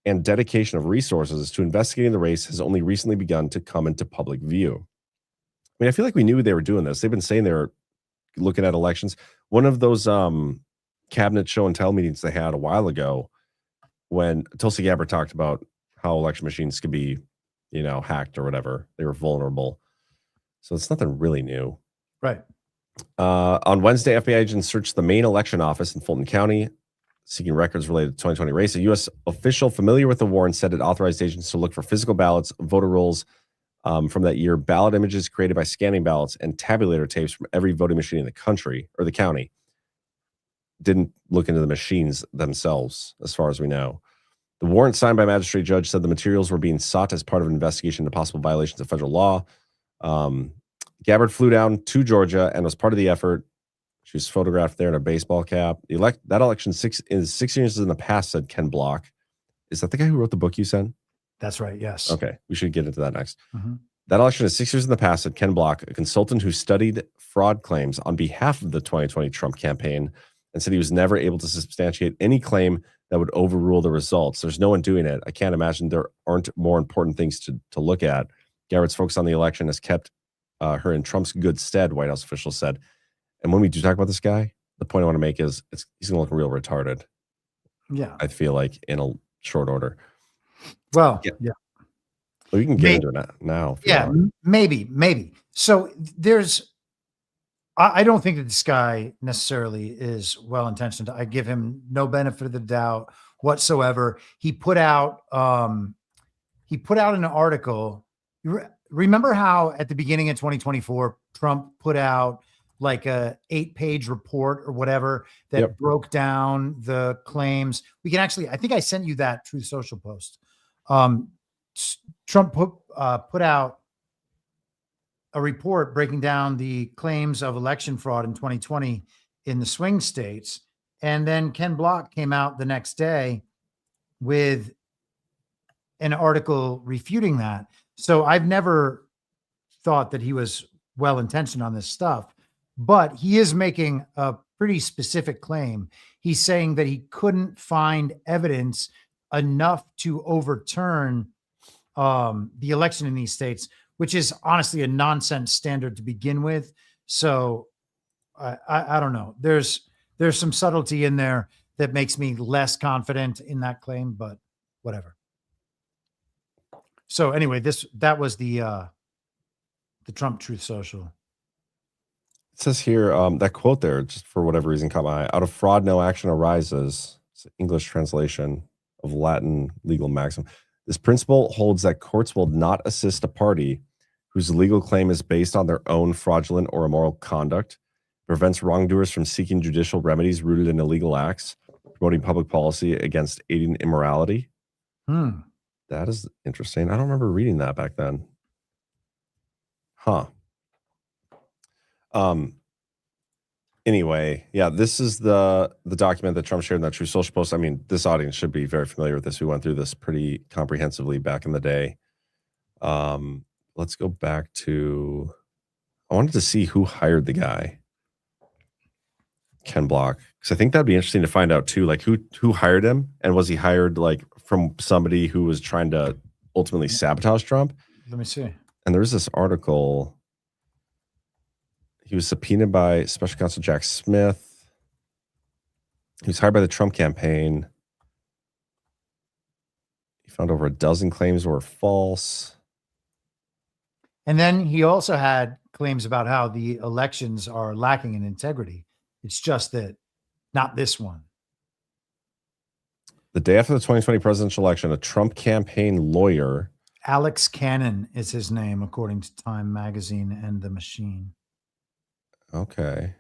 and dedication of resources to investigating the race has only recently begun to come into public view. I mean, I feel like we knew they were doing this. They've been saying they were looking at elections. One of those cabinet show and tell meetings they had a while ago when Tulsi Gabbard talked about how election machines could be, hacked or whatever. They were vulnerable. So it's nothing really new. Right. On Wednesday, FBI agents searched the main election office in Fulton County, seeking records related to the 2020 race. A U.S. official familiar with the warrant said it authorized agents to look for physical ballots, voter rolls from that year, ballot images created by scanning ballots, and tabulator tapes from every voting machine in the country or the county. Didn't look into the machines themselves, as far as we know. The warrant signed by a magistrate judge said the materials were being sought as part of an investigation into possible violations of federal law. Gabbard flew down to Georgia and was part of the effort She was photographed there in a baseball cap. That election 6 years in the past, said Ken Block. Is that the guy who wrote the book you sent? That's right. Yes. Okay. We should get into that next. Mhm. That election is 6 years in the past, said Ken Block, a consultant who studied fraud claims on behalf of the 2020 Trump campaign, and said he was never able to substantiate any claim that would overrule the results. There's no one doing it. I can't imagine there aren't more important things to look at. Garrett's focus on the election has kept her in Trump's good stead, White House officials said. And when we do talk about this guy, the point I want to make is he's going to look real retarded. Yeah. I feel like in a short order. Well, yeah. Well, we can get into it now. Yeah, maybe. So I don't think that this guy necessarily is well-intentioned. I give him no benefit of the doubt whatsoever. He put out an article. Remember how at the beginning of 2024, Trump put out like a 8-page report or whatever that broke down the claims. We can actually, I think I sent you that Truth Social post. Trump put out a report breaking down the claims of election fraud in 2020 in the swing states. And then Ken Block came out the next day with an article refuting that. So I've never thought that he was well-intentioned on this stuff, but he is making a pretty specific claim. He's saying that he couldn't find evidence enough to overturn the election in these states, which is honestly a nonsense standard to begin with. So I don't know. There's some subtlety in there that makes me less confident in that claim, but whatever. So anyway, that was the Trump Truth Social. It says here, that quote there, just for whatever reason, caught my eye. Out of fraud, no action arises. It's an English translation of Latin legal maxim. This principle holds that courts will not assist a party whose legal claim is based on their own fraudulent or immoral conduct, prevents wrongdoers from seeking judicial remedies rooted in illegal acts, promoting public policy against aiding immorality. That is interesting. I don't remember reading that back then. Huh. Anyway, yeah, this is the document that Trump shared in that True Social post. I mean, this audience should be very familiar with this. We went through this pretty comprehensively back in the day. Let's go back to, I wanted to see who hired the guy, Ken Block, because I think that'd be interesting to find out too, like who hired him, and was he hired like from somebody who was trying to ultimately sabotage Trump? Let me see. And there's this article. He was subpoenaed by Special Counsel Jack Smith. He was hired by the Trump campaign. He found over a dozen claims were false. And then he also had claims about how the elections are lacking in integrity. It's just that not this one. The day after the 2020 presidential election, a Trump campaign lawyer, Alex Cannon is his name, according to Time Magazine and The Machine. Okay,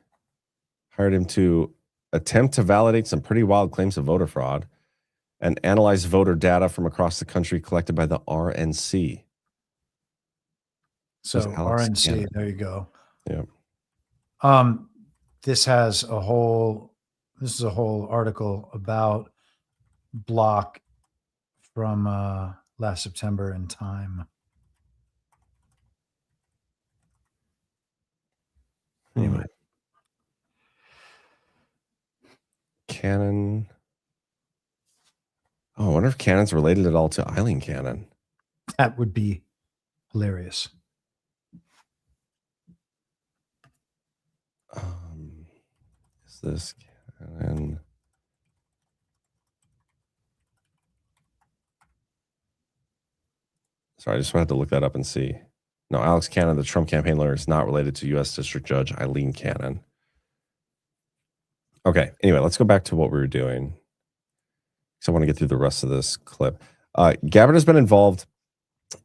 hired him to attempt to validate some pretty wild claims of voter fraud and analyze voter data from across the country collected by the RNC. So RNC, Cannon. There you go. Yeah. This is a whole article about Block from last September in Time. Anyway, Cannon. Oh, I wonder if Cannon's related at all to Eileen Cannon. That would be hilarious. Is this Cannon? Sorry, I just had to look that up and see. No, Alex Cannon, the Trump campaign lawyer, is not related to U.S. District Judge Eileen Cannon. Okay, anyway, let's go back to what we were doing, because I want to get through the rest of this clip. Gabbard has been involved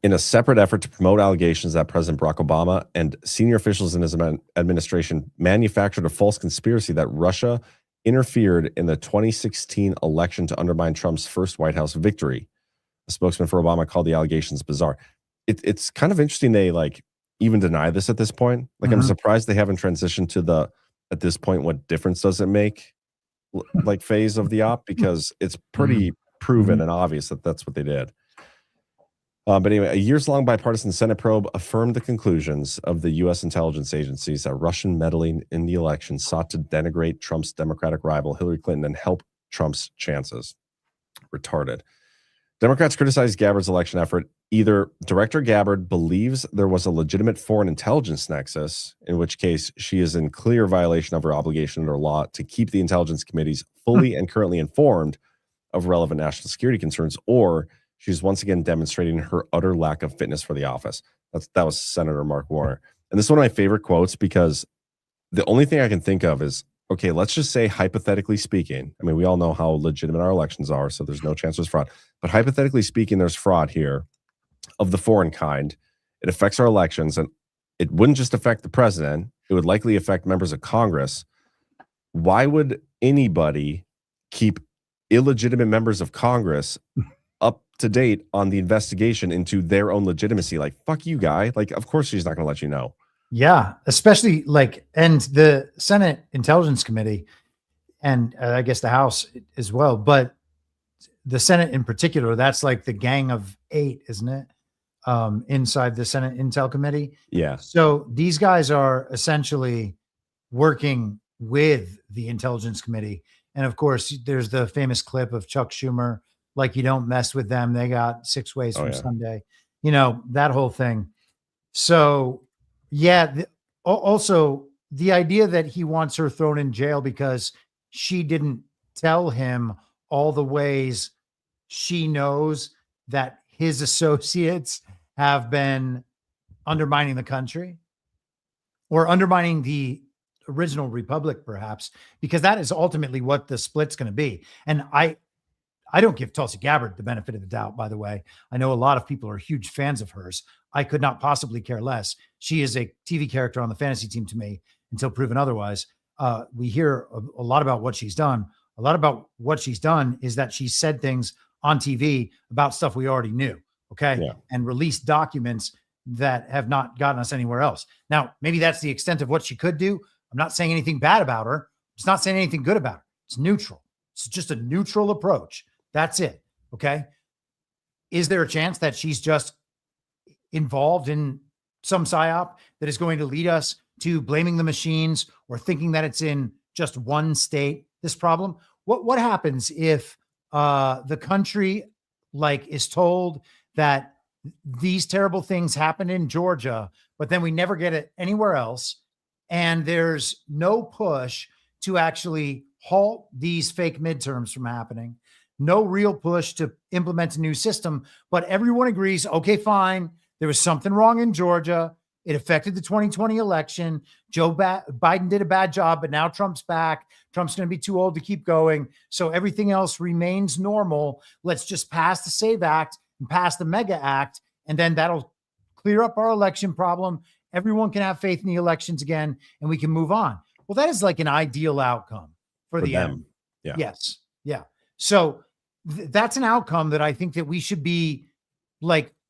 in a separate effort to promote allegations that President Barack Obama and senior officials in his administration manufactured a false conspiracy that Russia interfered in the 2016 election to undermine Trump's first White House victory. A spokesman for Obama called the allegations bizarre. It's kind of interesting they like even deny this at this point. Like I'm surprised they haven't transitioned to the at this point what difference does it make, like phase of the op, because it's pretty proven and obvious that that's what they did. But anyway, a years-long bipartisan Senate probe affirmed the conclusions of the U.S. intelligence agencies that Russian meddling in the election sought to denigrate Trump's Democratic rival Hillary Clinton and help Trump's chances. Retarded. Democrats criticized Gabbard's election effort. Either Director Gabbard believes there was a legitimate foreign intelligence nexus, in which case she is in clear violation of her obligation under law to keep the intelligence committees fully and currently informed of relevant national security concerns, or she's once again demonstrating her utter lack of fitness for the office. That was Senator Mark Warner. And this is one of my favorite quotes, because the only thing I can think of is, okay, let's just say, hypothetically speaking, I mean, we all know how legitimate our elections are, so there's no chance there's fraud. But hypothetically speaking, there's fraud here of the foreign kind. It affects our elections, and it wouldn't just affect the president. It would likely affect members of Congress. Why would anybody keep illegitimate members of Congress up to date on the investigation into their own legitimacy? Like, fuck you, guy. Like, of course she's not going to let you know. Yeah, especially and the Senate Intelligence Committee, and I guess the House as well, but the Senate in particular, that's like the gang of 8, isn't it? Inside the Senate Intel Committee. Yeah. So these guys are essentially working with the Intelligence Committee. And of course, there's the famous clip of Chuck Schumer, like, you don't mess with them. They got 6 ways from Sunday, that whole thing. So yeah. Also, the idea that he wants her thrown in jail because she didn't tell him all the ways she knows that his associates have been undermining the country or undermining the original republic, perhaps, because that is ultimately what the split's going to be. And I don't give Tulsi Gabbard the benefit of the doubt, by the way. I know a lot of people are huge fans of hers. I could not possibly care less. She is a TV character on the fantasy team to me until proven otherwise. We hear a lot about what she's done. A lot about what she's done is that she said things on TV about stuff we already knew, okay? Yeah. And released documents that have not gotten us anywhere else. Now, maybe that's the extent of what she could do. I'm not saying anything bad about her. It's not saying anything good about her. It's neutral. It's just a neutral approach. That's it, okay? Is there a chance that she's just involved in some psyop that is going to lead us to blaming the machines or thinking that it's in just one state, this problem? What happens if the country is told that these terrible things happen in Georgia, but then we never get it anywhere else, and there's no push to actually halt these fake midterms from happening, no real push to implement a new system, but everyone agrees, okay, fine, there was something wrong in Georgia. It affected the 2020 election. Biden did a bad job, but now Trump's back. Trump's going to be too old to keep going. So everything else remains normal. Let's just pass the SAVE Act and pass the MEGA Act, and then that'll clear up our election problem. Everyone can have faith in the elections again, and we can move on. Well, that is like an ideal outcome for the them. end. Yeah. Yes. Yeah. So that's an outcome that I think that we should be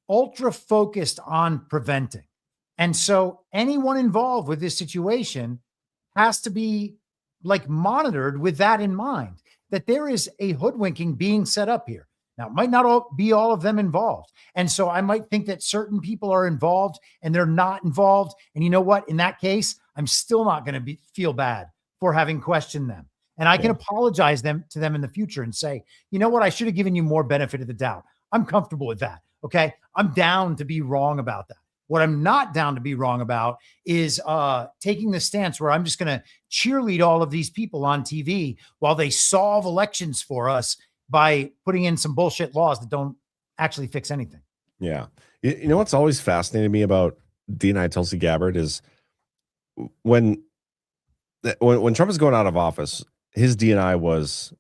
ultra focused on preventing. And so anyone involved with this situation has to be monitored with that in mind, that there is a hoodwinking being set up here. Now, it might not be all of them involved. And so I might think that certain people are involved and they're not involved. And you know what? In that case, I'm still not going to feel bad for having questioned them. And I can apologize to them in the future and say, you know what? I should have given you more benefit of the doubt. I'm comfortable with that. Okay. I'm down to be wrong about that. What I'm not down to be wrong about is taking the stance where I'm just going to cheerlead all of these people on TV while they solve elections for us by putting in some bullshit laws that don't actually fix anything. Yeah. You know what's always fascinated me about DNI Tulsi Gabbard is when Trump was going out of office, his DNI was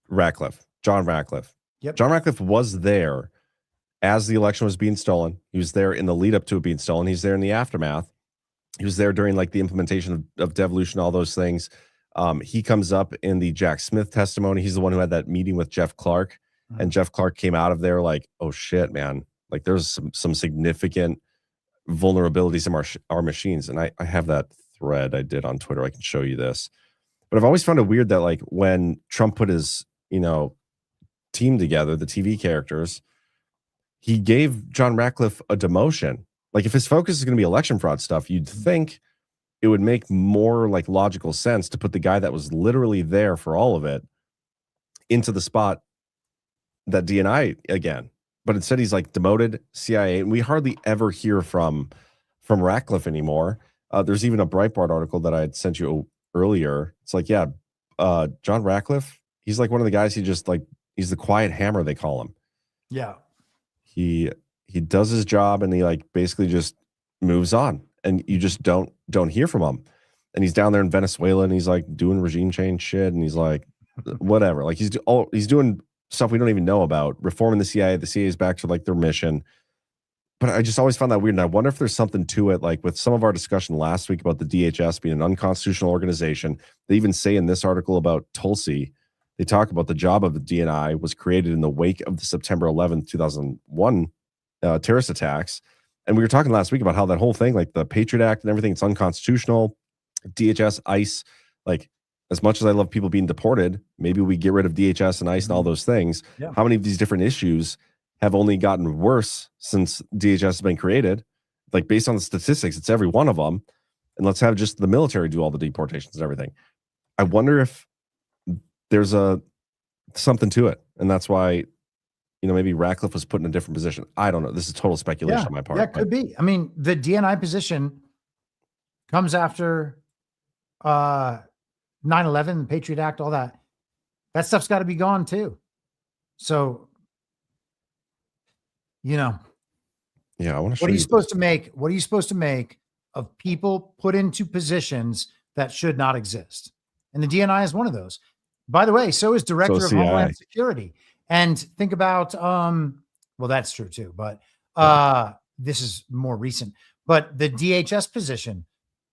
John Ratcliffe. Yep. John Ratcliffe was there as the election was being stolen. He was there in the lead up to it being stolen. He's there in the aftermath. He was there during the implementation of devolution, all those things. He comes up in the Jack Smith testimony. He's the one who had that meeting with Jeff Clark, and Jeff Clark came out of there like, oh shit, man. There's some significant vulnerabilities in our machines. And I have that thread I did on Twitter. I can show you this. But I've always found it weird that like when Trump put his, team together, the TV characters, he gave John Ratcliffe a demotion. Like if his focus is going to be election fraud stuff, you'd think it would make more like logical sense to put the guy that was literally there for all of it into the spot that DNI again. But instead he's like demoted CIA, and we hardly ever hear from Ratcliffe anymore. There's even a Breitbart article that I had sent you earlier. It's like, John Ratcliffe, he's like one of the guys, he's the quiet hammer, they call him. Yeah. He does his job and he like basically just moves on, and you just don't hear from him. And he's down there in Venezuela and he's like doing regime change shit, and he's like whatever. Like he's doing stuff we don't even know about, reforming the CIA. The CIA is back to like their mission. But I just always found that weird. And I wonder if there's something to it, like with some of our discussion last week about the DHS being an unconstitutional organization. They even say in this article about Tulsi, they talk about the job of the DNI was created in the wake of the September 11th, 2001 terrorist attacks. And we were talking last week about how that whole thing, like the Patriot Act and everything, it's unconstitutional. DHS, ICE, like as much as I love people being deported, maybe we get rid of DHS and ICE and all those things. Yeah. How many of these different issues have only gotten worse since DHS has been created? Like based on the statistics, it's every one of them. And let's have just the military do all the deportations and everything. I wonder if there's something to it. And that's why, maybe Ratcliffe was put in a different position. I don't know. This is total speculation on my part. Yeah, it could be. I mean, the DNI position comes after 9/11, the Patriot Act, all that. That stuff's got to be gone too. So, Yeah, I want to show what are you supposed to make? What are you supposed to make of people put into positions that should not exist? And the DNI is one of those. By the way, so is Director of Homeland Security. And think about, well, that's true too, but this is more recent. But the DHS position,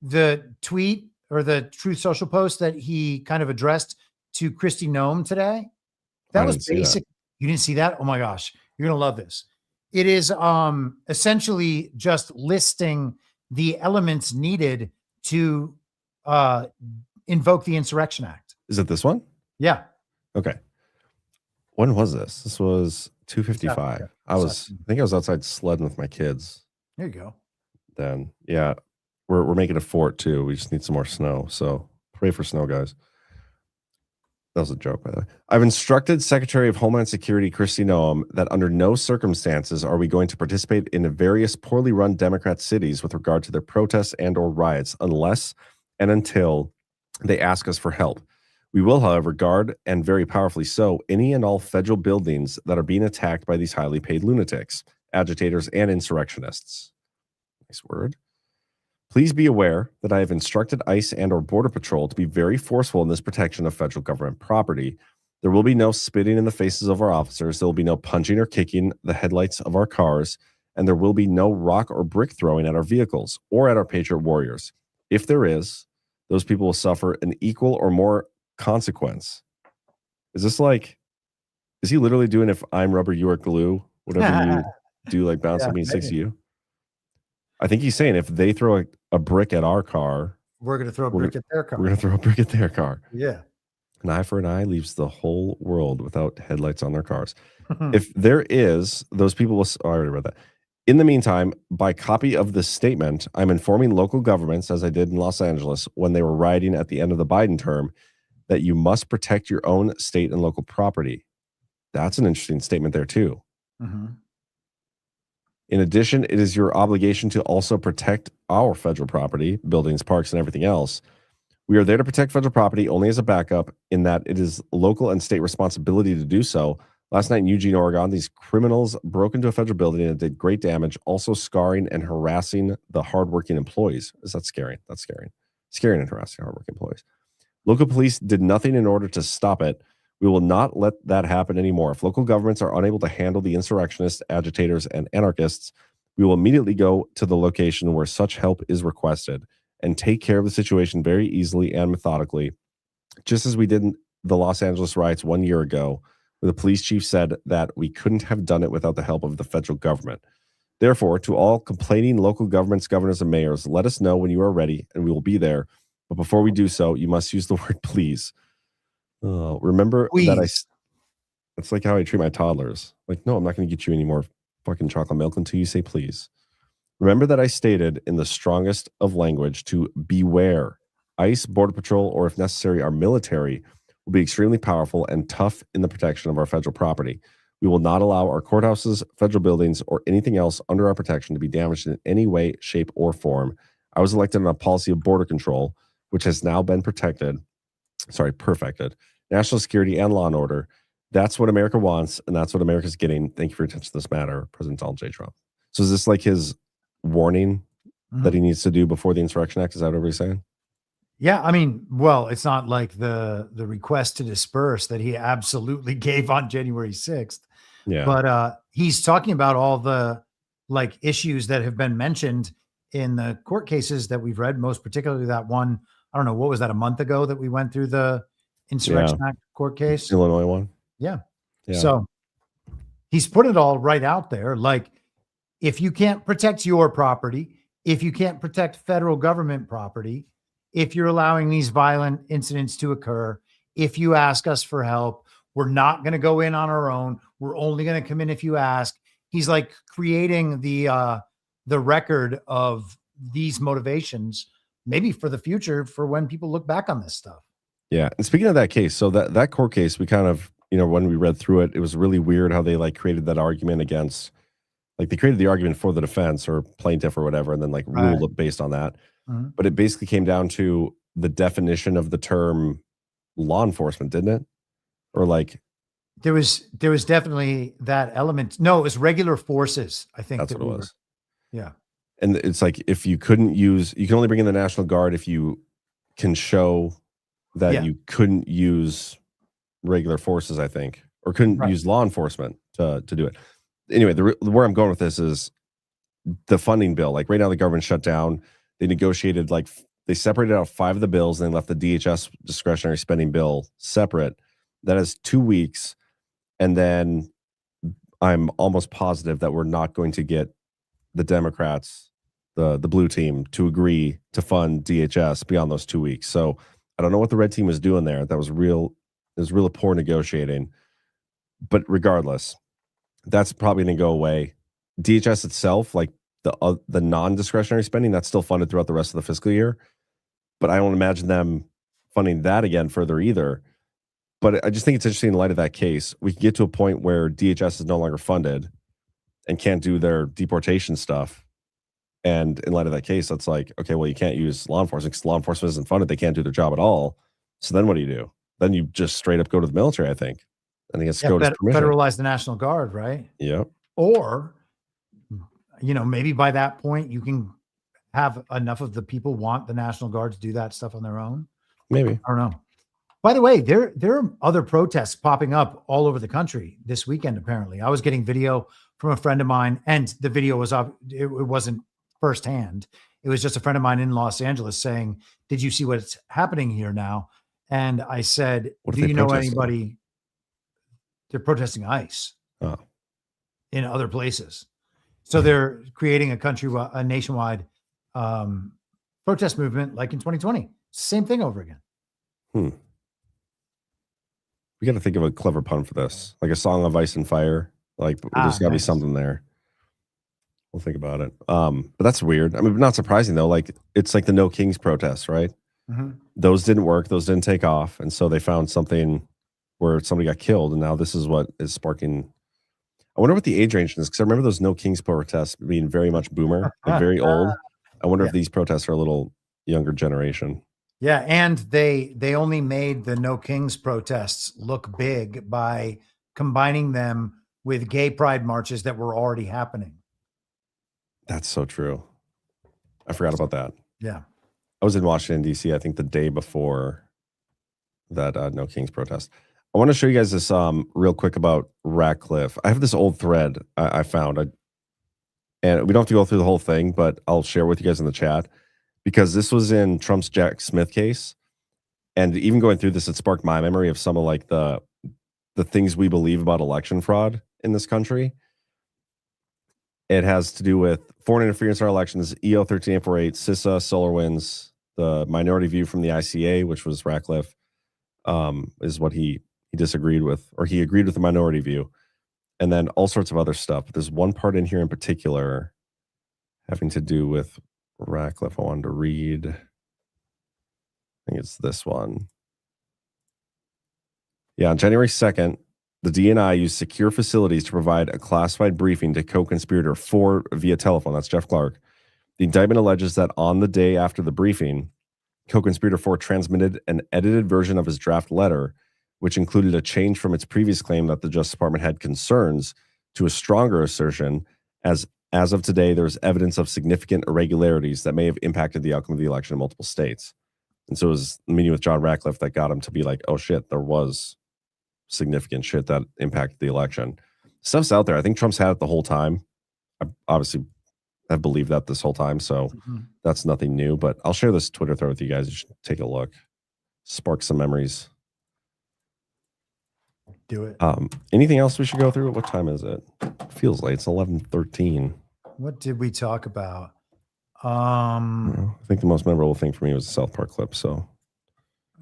the tweet or the Truth Social post that he kind of addressed to Kristi Noem today, that was basic. You didn't see that? Oh my gosh, you're going to love this. It is essentially just listing the elements needed to invoke the Insurrection Act. Is it this one? Yeah. Okay. When was this? This was 2:55. I think I was outside sledding with my kids. There you go. Then, yeah, we're making a fort too. We just need some more snow. So pray for snow, guys. That was a joke, by the way. I've instructed Secretary of Homeland Security Kristi Noem that under no circumstances are we going to participate in various poorly run Democrat cities with regard to their protests and or riots unless and until they ask us for help. We will, however, guard, and very powerfully so, any and all federal buildings that are being attacked by these highly paid lunatics, agitators, and insurrectionists. Nice word. Please be aware that I have instructed ICE and or Border Patrol to be very forceful in this protection of federal government property. There will be no spitting in the faces of our officers. There will be no punching or kicking the headlights of our cars, and there will be no rock or brick throwing at our vehicles or at our Patriot warriors. If there is, those people will suffer an equal or more consequence. Is this like, is he literally doing if I'm rubber, you are glue? Whatever you do, like bounce at me and sticks to you? I think he's saying if they throw a brick at our car, we're going to throw a brick at their car. We're going to throw a brick at their car. Yeah. An eye for an eye leaves the whole world without headlights on their cars. If there is, those people will, I already read that. In the meantime, by copy of this statement, I'm informing local governments, as I did in Los Angeles when they were rioting at the end of the Biden term, that you must protect your own state and local property. That's an interesting statement there too. Mm-hmm. In addition, it is your obligation to also protect our federal property, buildings, parks, and everything else. We are there to protect federal property only as a backup, in that it is local and state responsibility to do so. Last night in Eugene, Oregon, these criminals broke into a federal building and did great damage, also scarring and harassing the hardworking employees. Is that scary? That's scary. Scaring and harassing hardworking employees. Local police did nothing in order to stop it. We will not let that happen anymore. If local governments are unable to handle the insurrectionists, agitators, and anarchists, we will immediately go to the location where such help is requested and take care of the situation very easily and methodically, just as we did in the Los Angeles riots 1 year ago, where the police chief said that we couldn't have done it without the help of the federal government. Therefore, to all complaining local governments, governors, and mayors, let us know when you are ready, and we will be there. But before we do so, you must use the word please. Remember that it's like how I treat my toddlers. Like, no, I'm not going to get you any more fucking chocolate milk until you say please. Remember that I stated in the strongest of language to beware. ICE, Border Patrol, or if necessary, our military will be extremely powerful and tough in the protection of our federal property. We will not allow our courthouses, federal buildings, or anything else under our protection to be damaged in any way, shape, or form. I was elected on a policy of border control, which has now been perfected. National security and law and order. That's what America wants, and that's what America's getting. Thank you for your attention to this matter, President Donald J. Trump. So is this like his warning that he needs to do before the Insurrection Act? Is that what everybody's saying? Yeah, I mean, well, it's not like the request to disperse that he absolutely gave on January 6th. Yeah. But he's talking about all the like issues that have been mentioned in the court cases that we've read, most particularly that one, I don't know, what was that, a month ago that we went through the Insurrection Act court case? Illinois one. Yeah. Yeah. So he's put it all right out there. Like, if you can't protect your property, if you can't protect federal government property, if you're allowing these violent incidents to occur, if you ask us for help, we're not going to go in on our own. We're only going to come in if you ask. He's like creating the record of these motivations, maybe for the future, for when people look back on this stuff. Yeah. And speaking of that case, so that court case, we kind of, when we read through it, it was really weird how they like created that argument against, like they created the argument for the defense or plaintiff or whatever, and then like ruled it based on that. Mm-hmm. But it basically came down to the definition of the term law enforcement, didn't it? Or like there was definitely that element. No, it was regular forces. I think that's what it was. Yeah. And it's like, if you couldn't use, you can only bring in the National Guard if you can show that you couldn't use regular forces, I think, or couldn't use law enforcement to do it. Anyway, where I'm going with this is the funding bill. Like right now, the government shut down. They negotiated, like they separated out 5 of the bills and they left the DHS discretionary spending bill separate. That is 2 weeks. And then I'm almost positive that we're not going to get the Democrats, the blue team, to agree to fund DHS beyond those 2 weeks. So I don't know what the red team was doing there. That was real. It was really poor negotiating. But regardless, that's probably going to go away. DHS itself, like the non-discretionary spending, that's still funded throughout the rest of the fiscal year. But I don't imagine them funding that again further either. But I just think it's interesting in light of that case. We can get to a point where DHS is no longer funded and can't do their deportation stuff. And in light of that case, that's like, okay, well, you can't use law enforcement because law enforcement isn't funded. They can't do their job at all. So then what do? Then you just straight up go to the military, I think. I think it's federalize the National Guard, right? Yeah. Or, maybe by that point you can have enough of the people want the National Guard to do that stuff on their own. Maybe. I don't know. By the way, there are other protests popping up all over the country this weekend, apparently. I was getting video from a friend of mine, and the video was up. It wasn't firsthand. It was just a friend of mine in Los Angeles saying, "Did you see what's happening here now?" And I said, "Do you know anybody?" They're protesting ICE in other places. So they're creating a nationwide protest movement like in 2020. Same thing over again. We got to think of a clever pun for this, like a song of ice and fire. Like there's got to be something there. We'll think about it. But that's weird. I mean, not surprising though. Like it's like the No Kings protests, right? Mm-hmm. Those didn't work. Those didn't take off. And so they found something where somebody got killed. And now this is what is sparking. I wonder what the age range is, because I remember those No Kings protests being very much boomer, like very old. I wonder if these protests are a little younger generation. Yeah, and they only made the No Kings protests look big by combining them with gay pride marches that were already happening. That's so true. I forgot about that. Yeah. I was in Washington, D.C., I think the day before that No Kings protest. I want to show you guys this real quick about Ratcliffe. I have this old thread I found. And we don't have to go through the whole thing, but I'll share with you guys in the chat. Because this was in Trump's Jack Smith case. And even going through this, it sparked my memory of some of like the things we believe about election fraud in this country. It has to do with foreign interference in our elections, EO 13848, CISA, SolarWinds, the minority view from the ICA, which was Ratcliffe, is what he disagreed with, or he agreed with the minority view, and then all sorts of other stuff. But there's one part in here in particular having to do with Ratcliffe I wanted to read. I think it's this one. Yeah, on January 2nd, the DNI used secure facilities to provide a classified briefing to co-conspirator 4 via telephone. That's Jeff Clark. The indictment alleges that on the day after the briefing, co-conspirator 4 transmitted an edited version of his draft letter, which included a change from its previous claim that the Justice Department had concerns to a stronger assertion. As of today, there's evidence of significant irregularities that may have impacted the outcome of the election in multiple states. And so it was the meeting with John Ratcliffe that got him to be like, oh shit, there was significant shit that impacted the election. Stuff's out there. I think Trump's had it the whole time. I obviously have believed that this whole time, so that's nothing new. But I'll share this Twitter thread with you guys. You should take a look. Spark some memories. Do it. Anything else we should go through? What time is it? Feels late. It's 11:13. What did we talk about? I think the most memorable thing for me was the South Park clip. So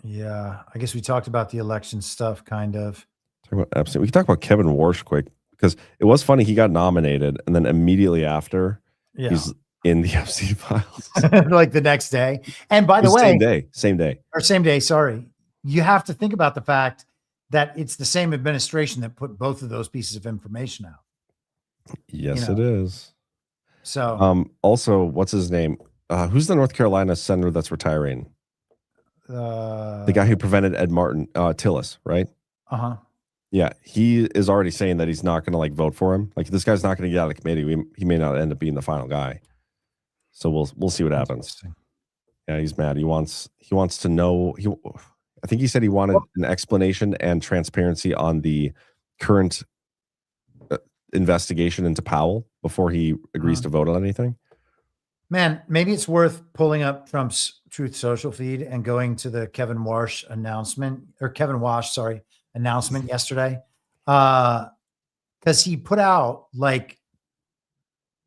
yeah, I guess we talked about the election stuff, kind of. Talk about Epstein. We can talk about Kevin Warsh quick, because it was funny. He got nominated, and then immediately after, he's in the Epstein files. Like the next day. And by the way, same day. Sorry. You have to think about the fact that it's the same administration that put both of those pieces of information out. Yes, it is. So, also, what's his name? Who's the North Carolina senator that's retiring? The guy who prevented Ed Martin, Tillis, right? Yeah, he is already saying that he's not going to like vote for him. Like, this guy's not going to get out of the committee. He may not end up being the final guy. So we'll see what happens. Yeah, he's mad. He wants to know. I think he said he wanted an explanation and transparency on the current investigation into Powell before he agrees to vote on anything. Man, maybe it's worth pulling up Trump's Truth Social feed and going to the Kevin Wash announcement yesterday. Because he put out like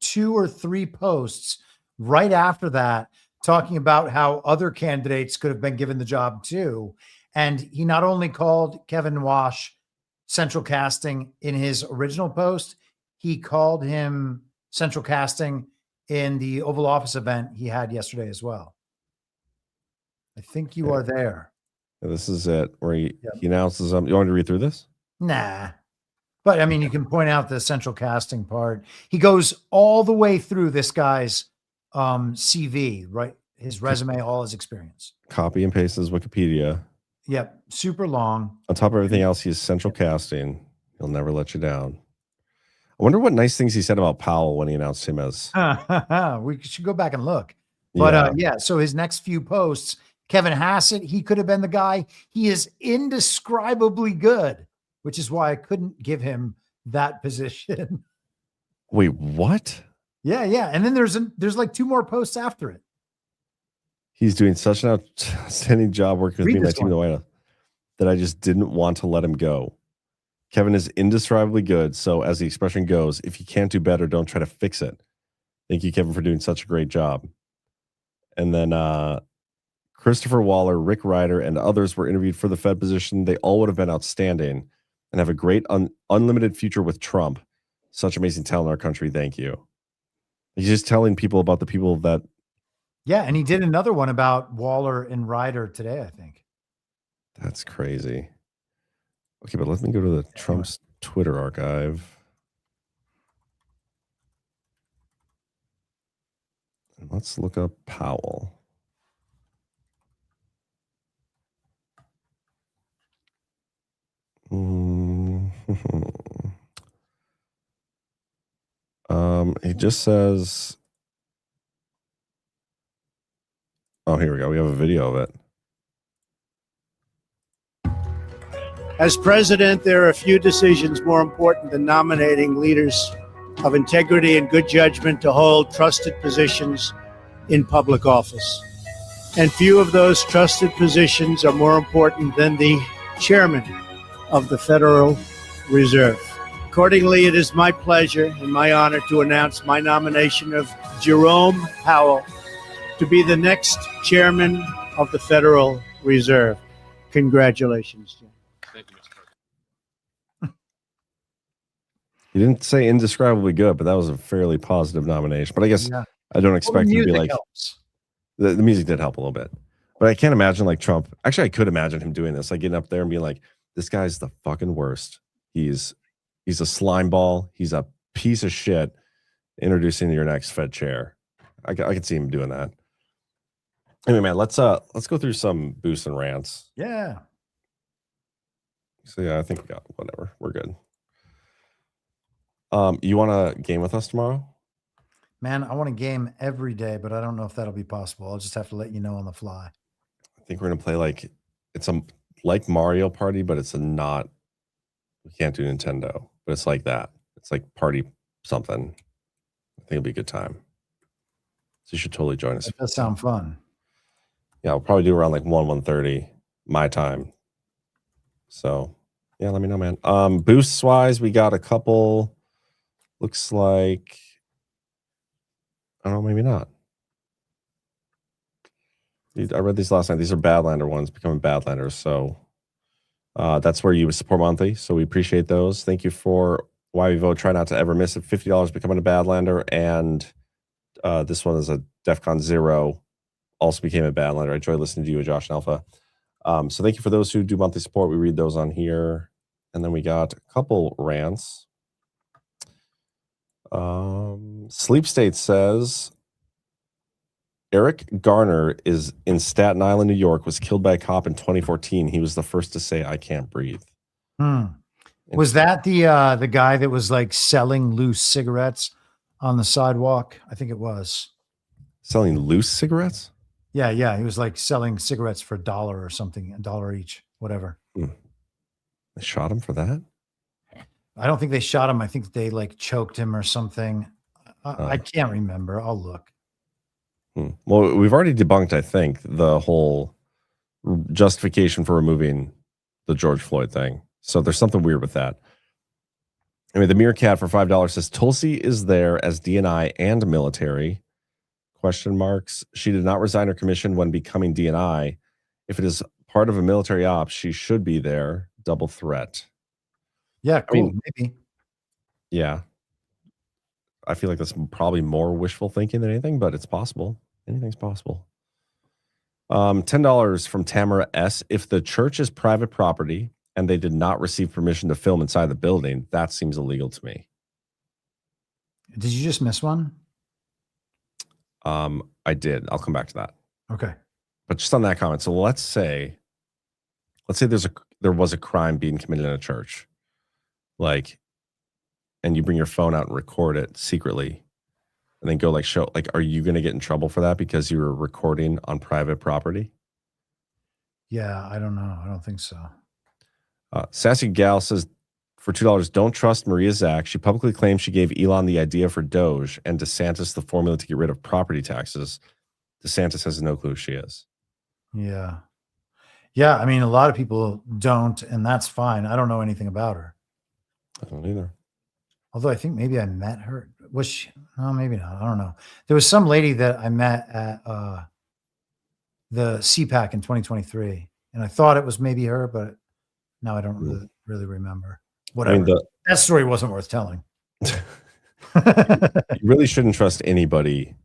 2 or 3 posts right after that, talking about how other candidates could have been given the job too. And he not only called Kevin Wash central casting in his original post, he called him central casting in the Oval Office event he had yesterday as well. I think you are there. This is it, where he announces you want me to read through this? Nah. But I mean, you can point out the central casting part. He goes all the way through this guy's CV, right? His resume, all his experience. Copy and paste his Wikipedia. Yep. Super long. On top of everything else, he's central casting. He'll never let you down. I wonder what nice things he said about Powell when he announced him as. We should go back and look. But so his next few posts, Kevin Hassett, he could have been the guy. He is indescribably good, which is why I couldn't give him that position. Wait, what? Yeah. And then there's like 2 more posts after it. He's doing such an outstanding job working with me and my team in the White House that I just didn't want to let him go. Kevin is indescribably good. So as the expression goes, if you can't do better, don't try to fix it. Thank you, Kevin, for doing such a great job. And then Christopher Waller, Rick Ryder, and others were interviewed for the Fed position. They all would have been outstanding and have a great unlimited future with Trump. Such amazing talent in our country. Thank you. He's just telling people about the people that. Yeah, and he did another one about Waller and Ryder today, I think. That's crazy. Okay, but let me go to the Trump's Twitter archive. And let's look up Powell. It just says, oh, here we go. We have a video of it. As president, there are a few decisions more important than nominating leaders of integrity and good judgment to hold trusted positions in public office. And few of those trusted positions are more important than the chairman of the Federal Reserve. Accordingly, it is my pleasure and my honor to announce my nomination of Jerome Powell to be the next chairman of the Federal Reserve. Congratulations, Jim. Thank you, Mr. President. You didn't say indescribably good, but that was a fairly positive nomination. But I guess I don't expect you to be like the music did help a little bit. But I can't imagine like Trump. Actually, I could imagine him doing this, like getting up there and being like, "This guy's the fucking worst. He's a slime ball. He's a piece of shit." Introducing your next Fed chair. I could see him doing that. Anyway, man, let's go through some boosts and rants. Yeah. So yeah, I think we got whatever. We're good. You want to game with us tomorrow? Man, I want to game every day, but I don't know if that'll be possible. I'll just have to let you know on the fly. I think we're gonna play like it's like Mario Party, but it's not. We can't do Nintendo, but it's like that. It's like party something. I think it'll be a good time. So you should totally join us. That does sound fun. Yeah, I'll probably do around like 1:30 my time. So yeah, let me know, man. Boosts wise, we got a couple. Looks like I don't know, maybe not. I read these last night. These are Badlander ones, becoming Badlanders. So that's where you support monthly. So we appreciate those. Thank you for why we vote. Try not to ever miss it. $50 becoming a Badlander. And this one is a DEFCON 0. Also became a Badlander. I enjoy listening to you, Josh and Alpha. So thank you for those who do monthly support. We read those on here. And then we got a couple rants. Sleep State says Eric Garner is in Staten Island, New York, was killed by a cop in 2014. He was the first to say, "I can't breathe." Was that the guy that was like selling loose cigarettes on the sidewalk? I think it was. Selling loose cigarettes? Yeah. He was like selling cigarettes for $1 or something, $1 each, whatever. They shot him for that? I don't think they shot him. I think they like choked him or something. I can't remember. I'll look. Well, we've already debunked, I think, the whole justification for removing the George Floyd thing. So there's something weird with that. I mean, the Meerkat for $5 says Tulsi is there as DNI and military. Question marks. She did not resign her commission when becoming DNI. If it is part of a military ops, she should be there. Double threat. Yeah, cool. I mean, maybe. Yeah. I feel like that's probably more wishful thinking than anything, but it's possible. Anything's possible. $10 from Tamara S. If the church is private property and they did not receive permission to film inside the building, that seems illegal to me. Did you just miss one? I did. I'll come back to that. Okay. But just on that comment. So let's say there was a crime being committed in a church. Like, and you bring your phone out and record it secretly and then go like show, like, are you going to get in trouble for that because you were recording on private property? Yeah, I don't know. I don't think so. Sassy Gal says for $2, don't trust Maria Zack. She publicly claims she gave Elon the idea for Doge and DeSantis the formula to get rid of property taxes. DeSantis has no clue who she is. Yeah. Yeah. I mean, a lot of people don't, and that's fine. I don't know anything about her. I don't either. Although I think maybe I met her. Was she? No, maybe not. I don't know. There was some lady that I met at the CPAC in 2023, and I thought it was maybe her, but now I don't really remember. Whatever. I mean, that story wasn't worth telling. You really shouldn't trust anybody.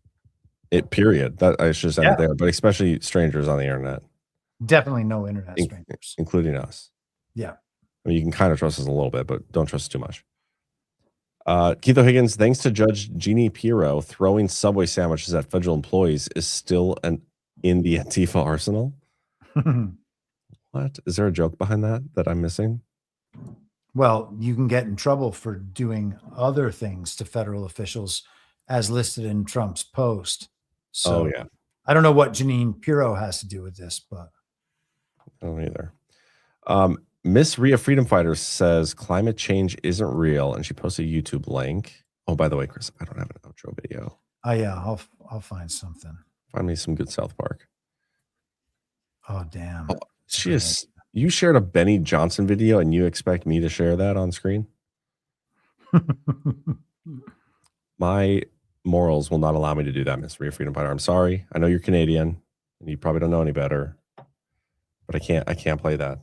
Period. That I should end it there, but especially strangers on the internet. Definitely no internet strangers, including us. Yeah. I mean, you can kind of trust us a little bit, but don't trust us too much. Keith O'Higgins, thanks to Judge Jeannie Pirro, throwing Subway sandwiches at federal employees is still in the Antifa arsenal. What? Is there a joke behind that I'm missing? Well, you can get in trouble for doing other things to federal officials as listed in Trump's post. So yeah. I don't know what Jeanine Pirro has to do with this, but I don't either. Miss Rhea Freedom Fighter says climate change isn't real, and she posted a YouTube link. Oh, by the way, Chris, I don't have an outro video. Oh yeah, I'll find something. Find me some good South Park. Oh damn. Oh, you shared a Benny Johnson video, and you expect me to share that on screen? My morals will not allow me to do that, Miss Rhea Freedom Fighter. I'm sorry. I know you're Canadian and you probably don't know any better, but I can't play that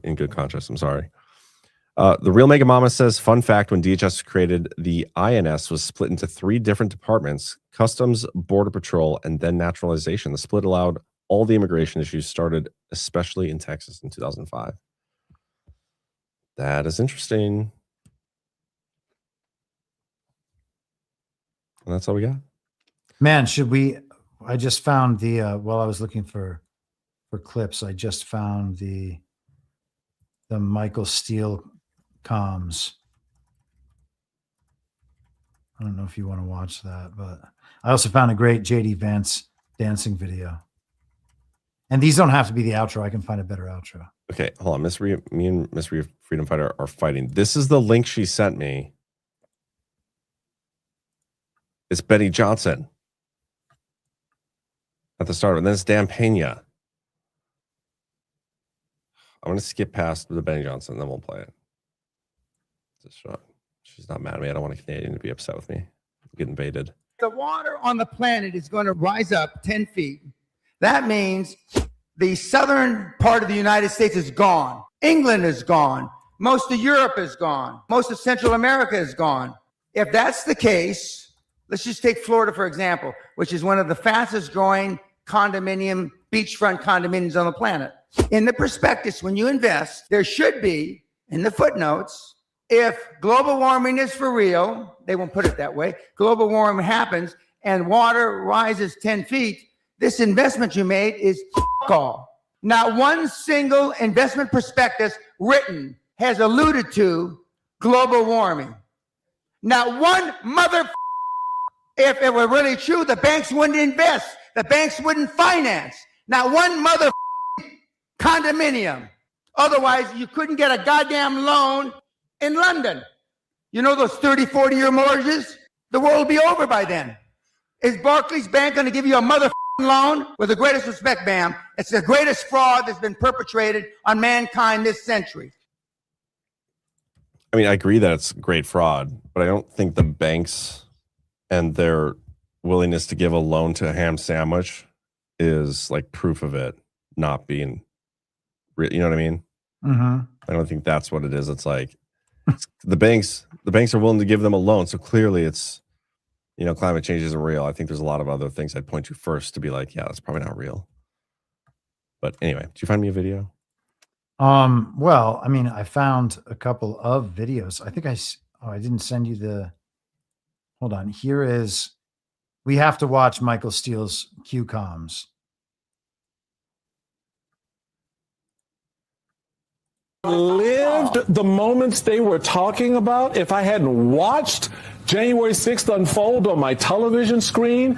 in good conscience. I'm sorry. The real Mega Mama says, fun fact, when DHS created, the INS was split into 3 different departments: Customs, Border Patrol, and then Naturalization. The split allowed all the immigration issues started, especially in Texas in 2005. That is interesting. And that's all we got. Man, should we? I just found the while I was looking for clips, I just found the Michael Steele comms. I don't know if you want to watch that, but I also found a great JD Vance dancing video. And these don't have to be the outro. I can find a better outro. Okay, hold on. Me and Miss Rhea Freedom Fighter are fighting. This is the link she sent me. It's Benny Johnson at the start, and then it's Dan Pena. I'm going to skip past the Benny Johnson, and then we'll play it. She's not mad at me. I don't want a Canadian to be upset with me. I'm getting baited. The water on the planet is going to rise up 10 feet. That means the southern part of the United States is gone. England is gone. Most of Europe is gone. Most of Central America is gone. If that's the case, let's just take Florida, for example, which is one of the fastest growing beachfront condominiums on the planet. In the prospectus, when you invest, there should be, in the footnotes, if global warming is for real, they won't put it that way, global warming happens and water rises 10 feet, this investment you made is all. Not one single investment prospectus written has alluded to global warming. Not one if it were really true, the banks wouldn't invest. The banks wouldn't finance. Not one condominium. Otherwise, you couldn't get a goddamn loan in London. You know those 30, 40-year mortgages? The world will be over by then. Is Barclays Bank going to give you a loan? With the greatest respect, ma'am, it's the greatest fraud that's been perpetrated on mankind this century. I mean, I agree that it's great fraud, but I don't think the banks and their willingness to give a loan to a ham sandwich is like proof of it not being real. You know what I mean? Mm-hmm. I don't think that's what it is. It's like the banks are willing to give them a loan. So clearly it's, climate change isn't real. I think there's a lot of other things I'd point to first to be like, yeah, that's probably not real. But anyway, did you find me a video? Well, I mean, I found a couple of videos. I think I didn't send you hold on. We have to watch Michael Steele's Q comms. Lived the moments they were talking about. If I hadn't watched January 6th unfold on my television screen,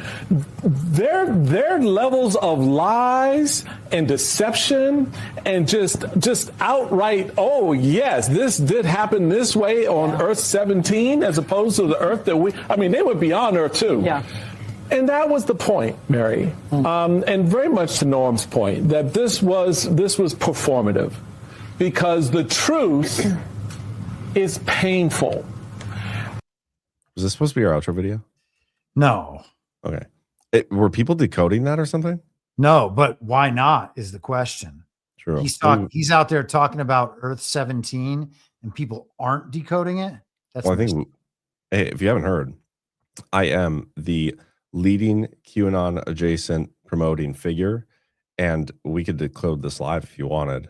their levels of lies and deception and just outright, oh yes, this did happen this way on Earth 17 as opposed to the Earth that they were beyond Earth too. Yeah. And that was the point, Mary, and very much to Norm's point that this was performative, because the truth is painful. Was this supposed to be our outro video? No. Okay. Were people decoding that or something? No, but why not is the question. True. He's out there talking about Earth 17 and people aren't decoding it. I think, hey, if you haven't heard, I am the leading QAnon adjacent promoting figure, and we could decode this live if you wanted.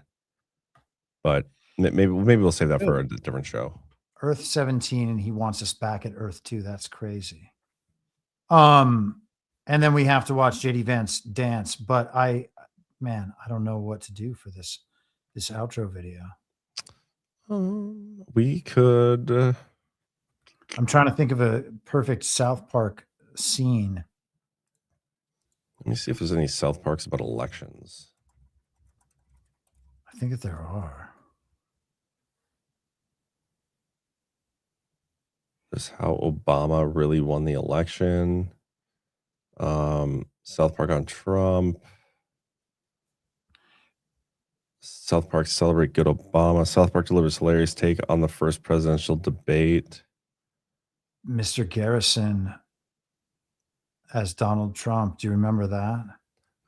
But maybe we'll save that for a different show. Earth 17, and he wants us back at Earth 2. That's crazy. And then we have to watch JD Vance dance. But I don't know what to do for this outro video. We could. I'm trying to think of a perfect South Park scene. Let me see if there's any South Parks about elections. I think that there are. This is how Obama really won the election. South Park on Trump. South Park celebrate good Obama. South Park delivers hilarious take on the first presidential debate. Mr. Garrison as Donald Trump. Do you remember that?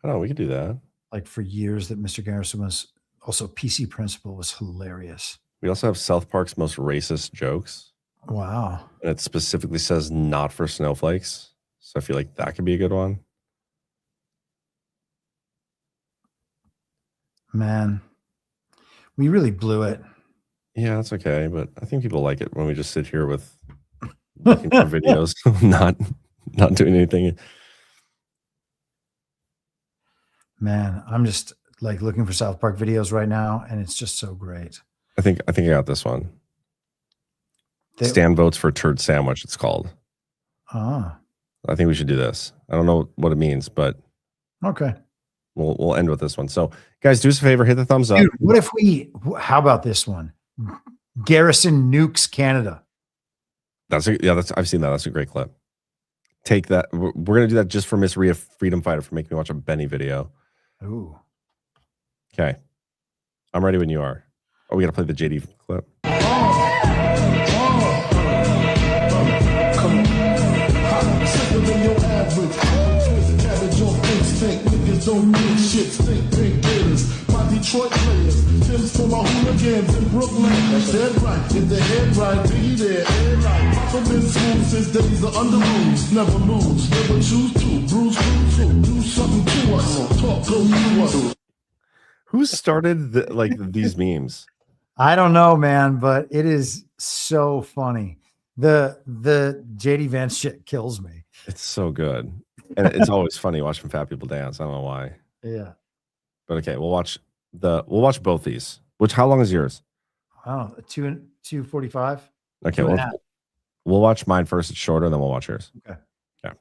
Oh, we could do that. Like for years that Mr. Garrison was also PC principal was hilarious. We also have South Park's most racist jokes. Wow. And it specifically says not for snowflakes. So I feel like that could be a good one. Man, we really blew it. Yeah, that's okay. But I think people like it when we just sit here with looking for videos, not doing anything. Man, I'm just like looking for South Park videos right now, and it's just so great. I think I got this one. Stan votes for turd sandwich, it's called. Ah. I think we should do this. I don't know what it means, but okay. We'll end with this one. So, guys, do us a favor, hit the thumbs up. Dude, what if how about this one? Garrison nukes Canada. I've seen that. That's a great clip. Take that. We're going to do that just for Miss Rhea Freedom Fighter for making me watch a Benny video. Ooh. Okay. I'm ready when you are. Oh, we got to play the JD clip. Don't mean shit, stink pink gators. My Detroit players, Tim's for my hooligans in Brooklyn. Dead right, if the head right, be there, and right. I've been school since days of under rules. Never lose, never choose to. Bruise, through, do something to us. Talk, go to us. Who started these memes? I don't know, man, but it is so funny. The JD Vance shit kills me. It's so good. And it's always funny watching fat people dance. I don't know why. Yeah. But okay, we'll watch both these. How long is yours? I don't know, 2:45. Okay, we'll watch mine first. It's shorter, then we'll watch yours. Okay. Yeah.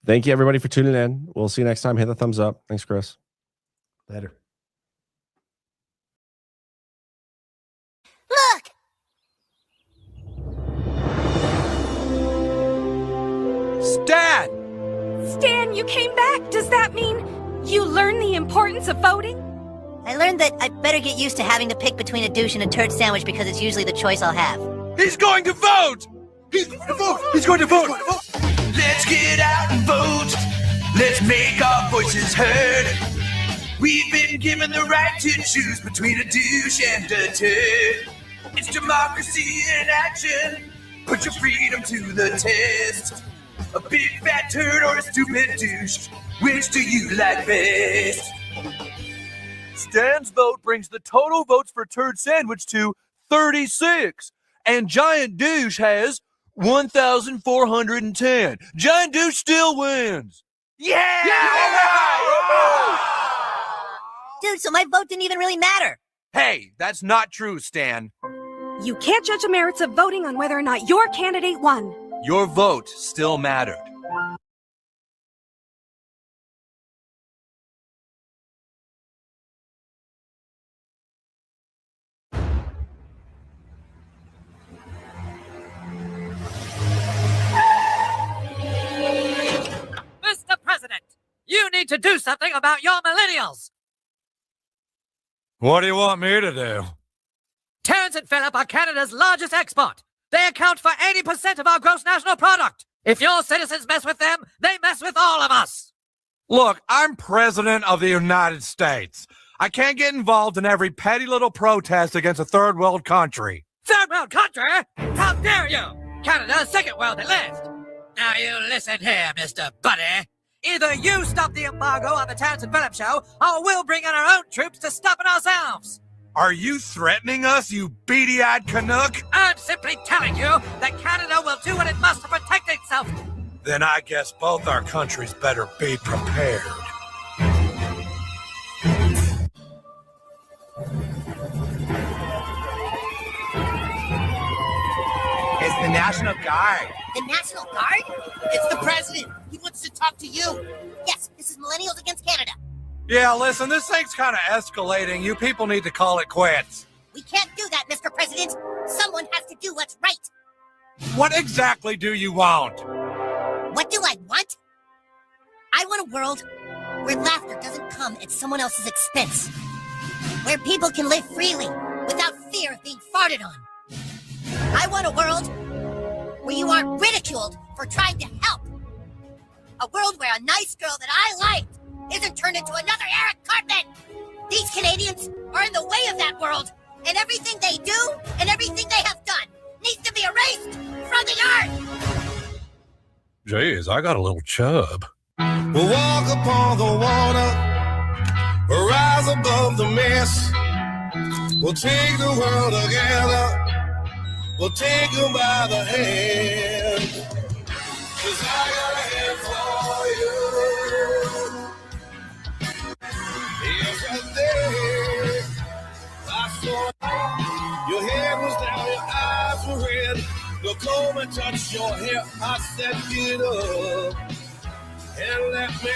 Thank you everybody for tuning in. We'll see you next time. Hit the thumbs up. Thanks, Chris. Later. Look! Stan! Stan, you came back. Does that mean you learned the importance of voting? I learned that I better get used to having to pick between a douche and a turd sandwich because it's usually the choice I'll have. He's going to vote! He's going to vote! He's going to vote! Let's get out and vote! Let's make our voices heard! We've been given the right to choose between a douche and a turd. It's democracy in action! Put your freedom to the test! A big fat turd or a stupid douche? Which do you like best? Stan's vote brings the total votes for turd sandwich to 36. And Giant Douche has 1,410. Giant Douche still wins. Yeah! Dude, so my vote didn't even really matter. Hey, that's not true, Stan. You can't judge the merits of voting on whether or not your candidate won. Your vote still mattered. Mr. President, you need to do something about your millennials. What do you want me to do? Terrence and Phillip are Canada's largest export. They account for 80% of our gross national product. If your citizens mess with them, they mess with all of us. Look, I'm president of the United States. I can't get involved in every petty little protest against a third world country. Third world country? How dare you? Canada's second world at least. Now you listen here, Mr. Buddy. Either you stop the embargo on the Terrence and Phillip show, or we'll bring in our own troops to stop it ourselves. Are you threatening us, you beady-eyed Canuck? I'm simply telling you that Canada will do what it must to protect itself. Then I guess both our countries better be prepared. It's the National Guard. The National Guard? It's the president. He wants to talk to you. Yes, this is Millennials Against Canada. Yeah, listen, this thing's kind of escalating. You people need to call it quits. We can't do that, Mr. President. Someone has to do what's right. What exactly do you want? What do I want? I want a world where laughter doesn't come at someone else's expense. Where people can live freely without fear of being farted on. I want a world where you aren't ridiculed for trying to help. A world where a nice girl that I liked isn't turned into another Eric Cartman. These Canadians are in the way of that world, and everything they do and everything they have done needs to be erased from the earth. Jeez, I got a little chub. We'll walk upon the water, we'll rise above the mess. We'll take the world together, we'll take them by the hand. 'Cause I got a hand for you. Yes, I did. I saw your head was down, your eyes were red. The comb touched your hair. I said, get up and let me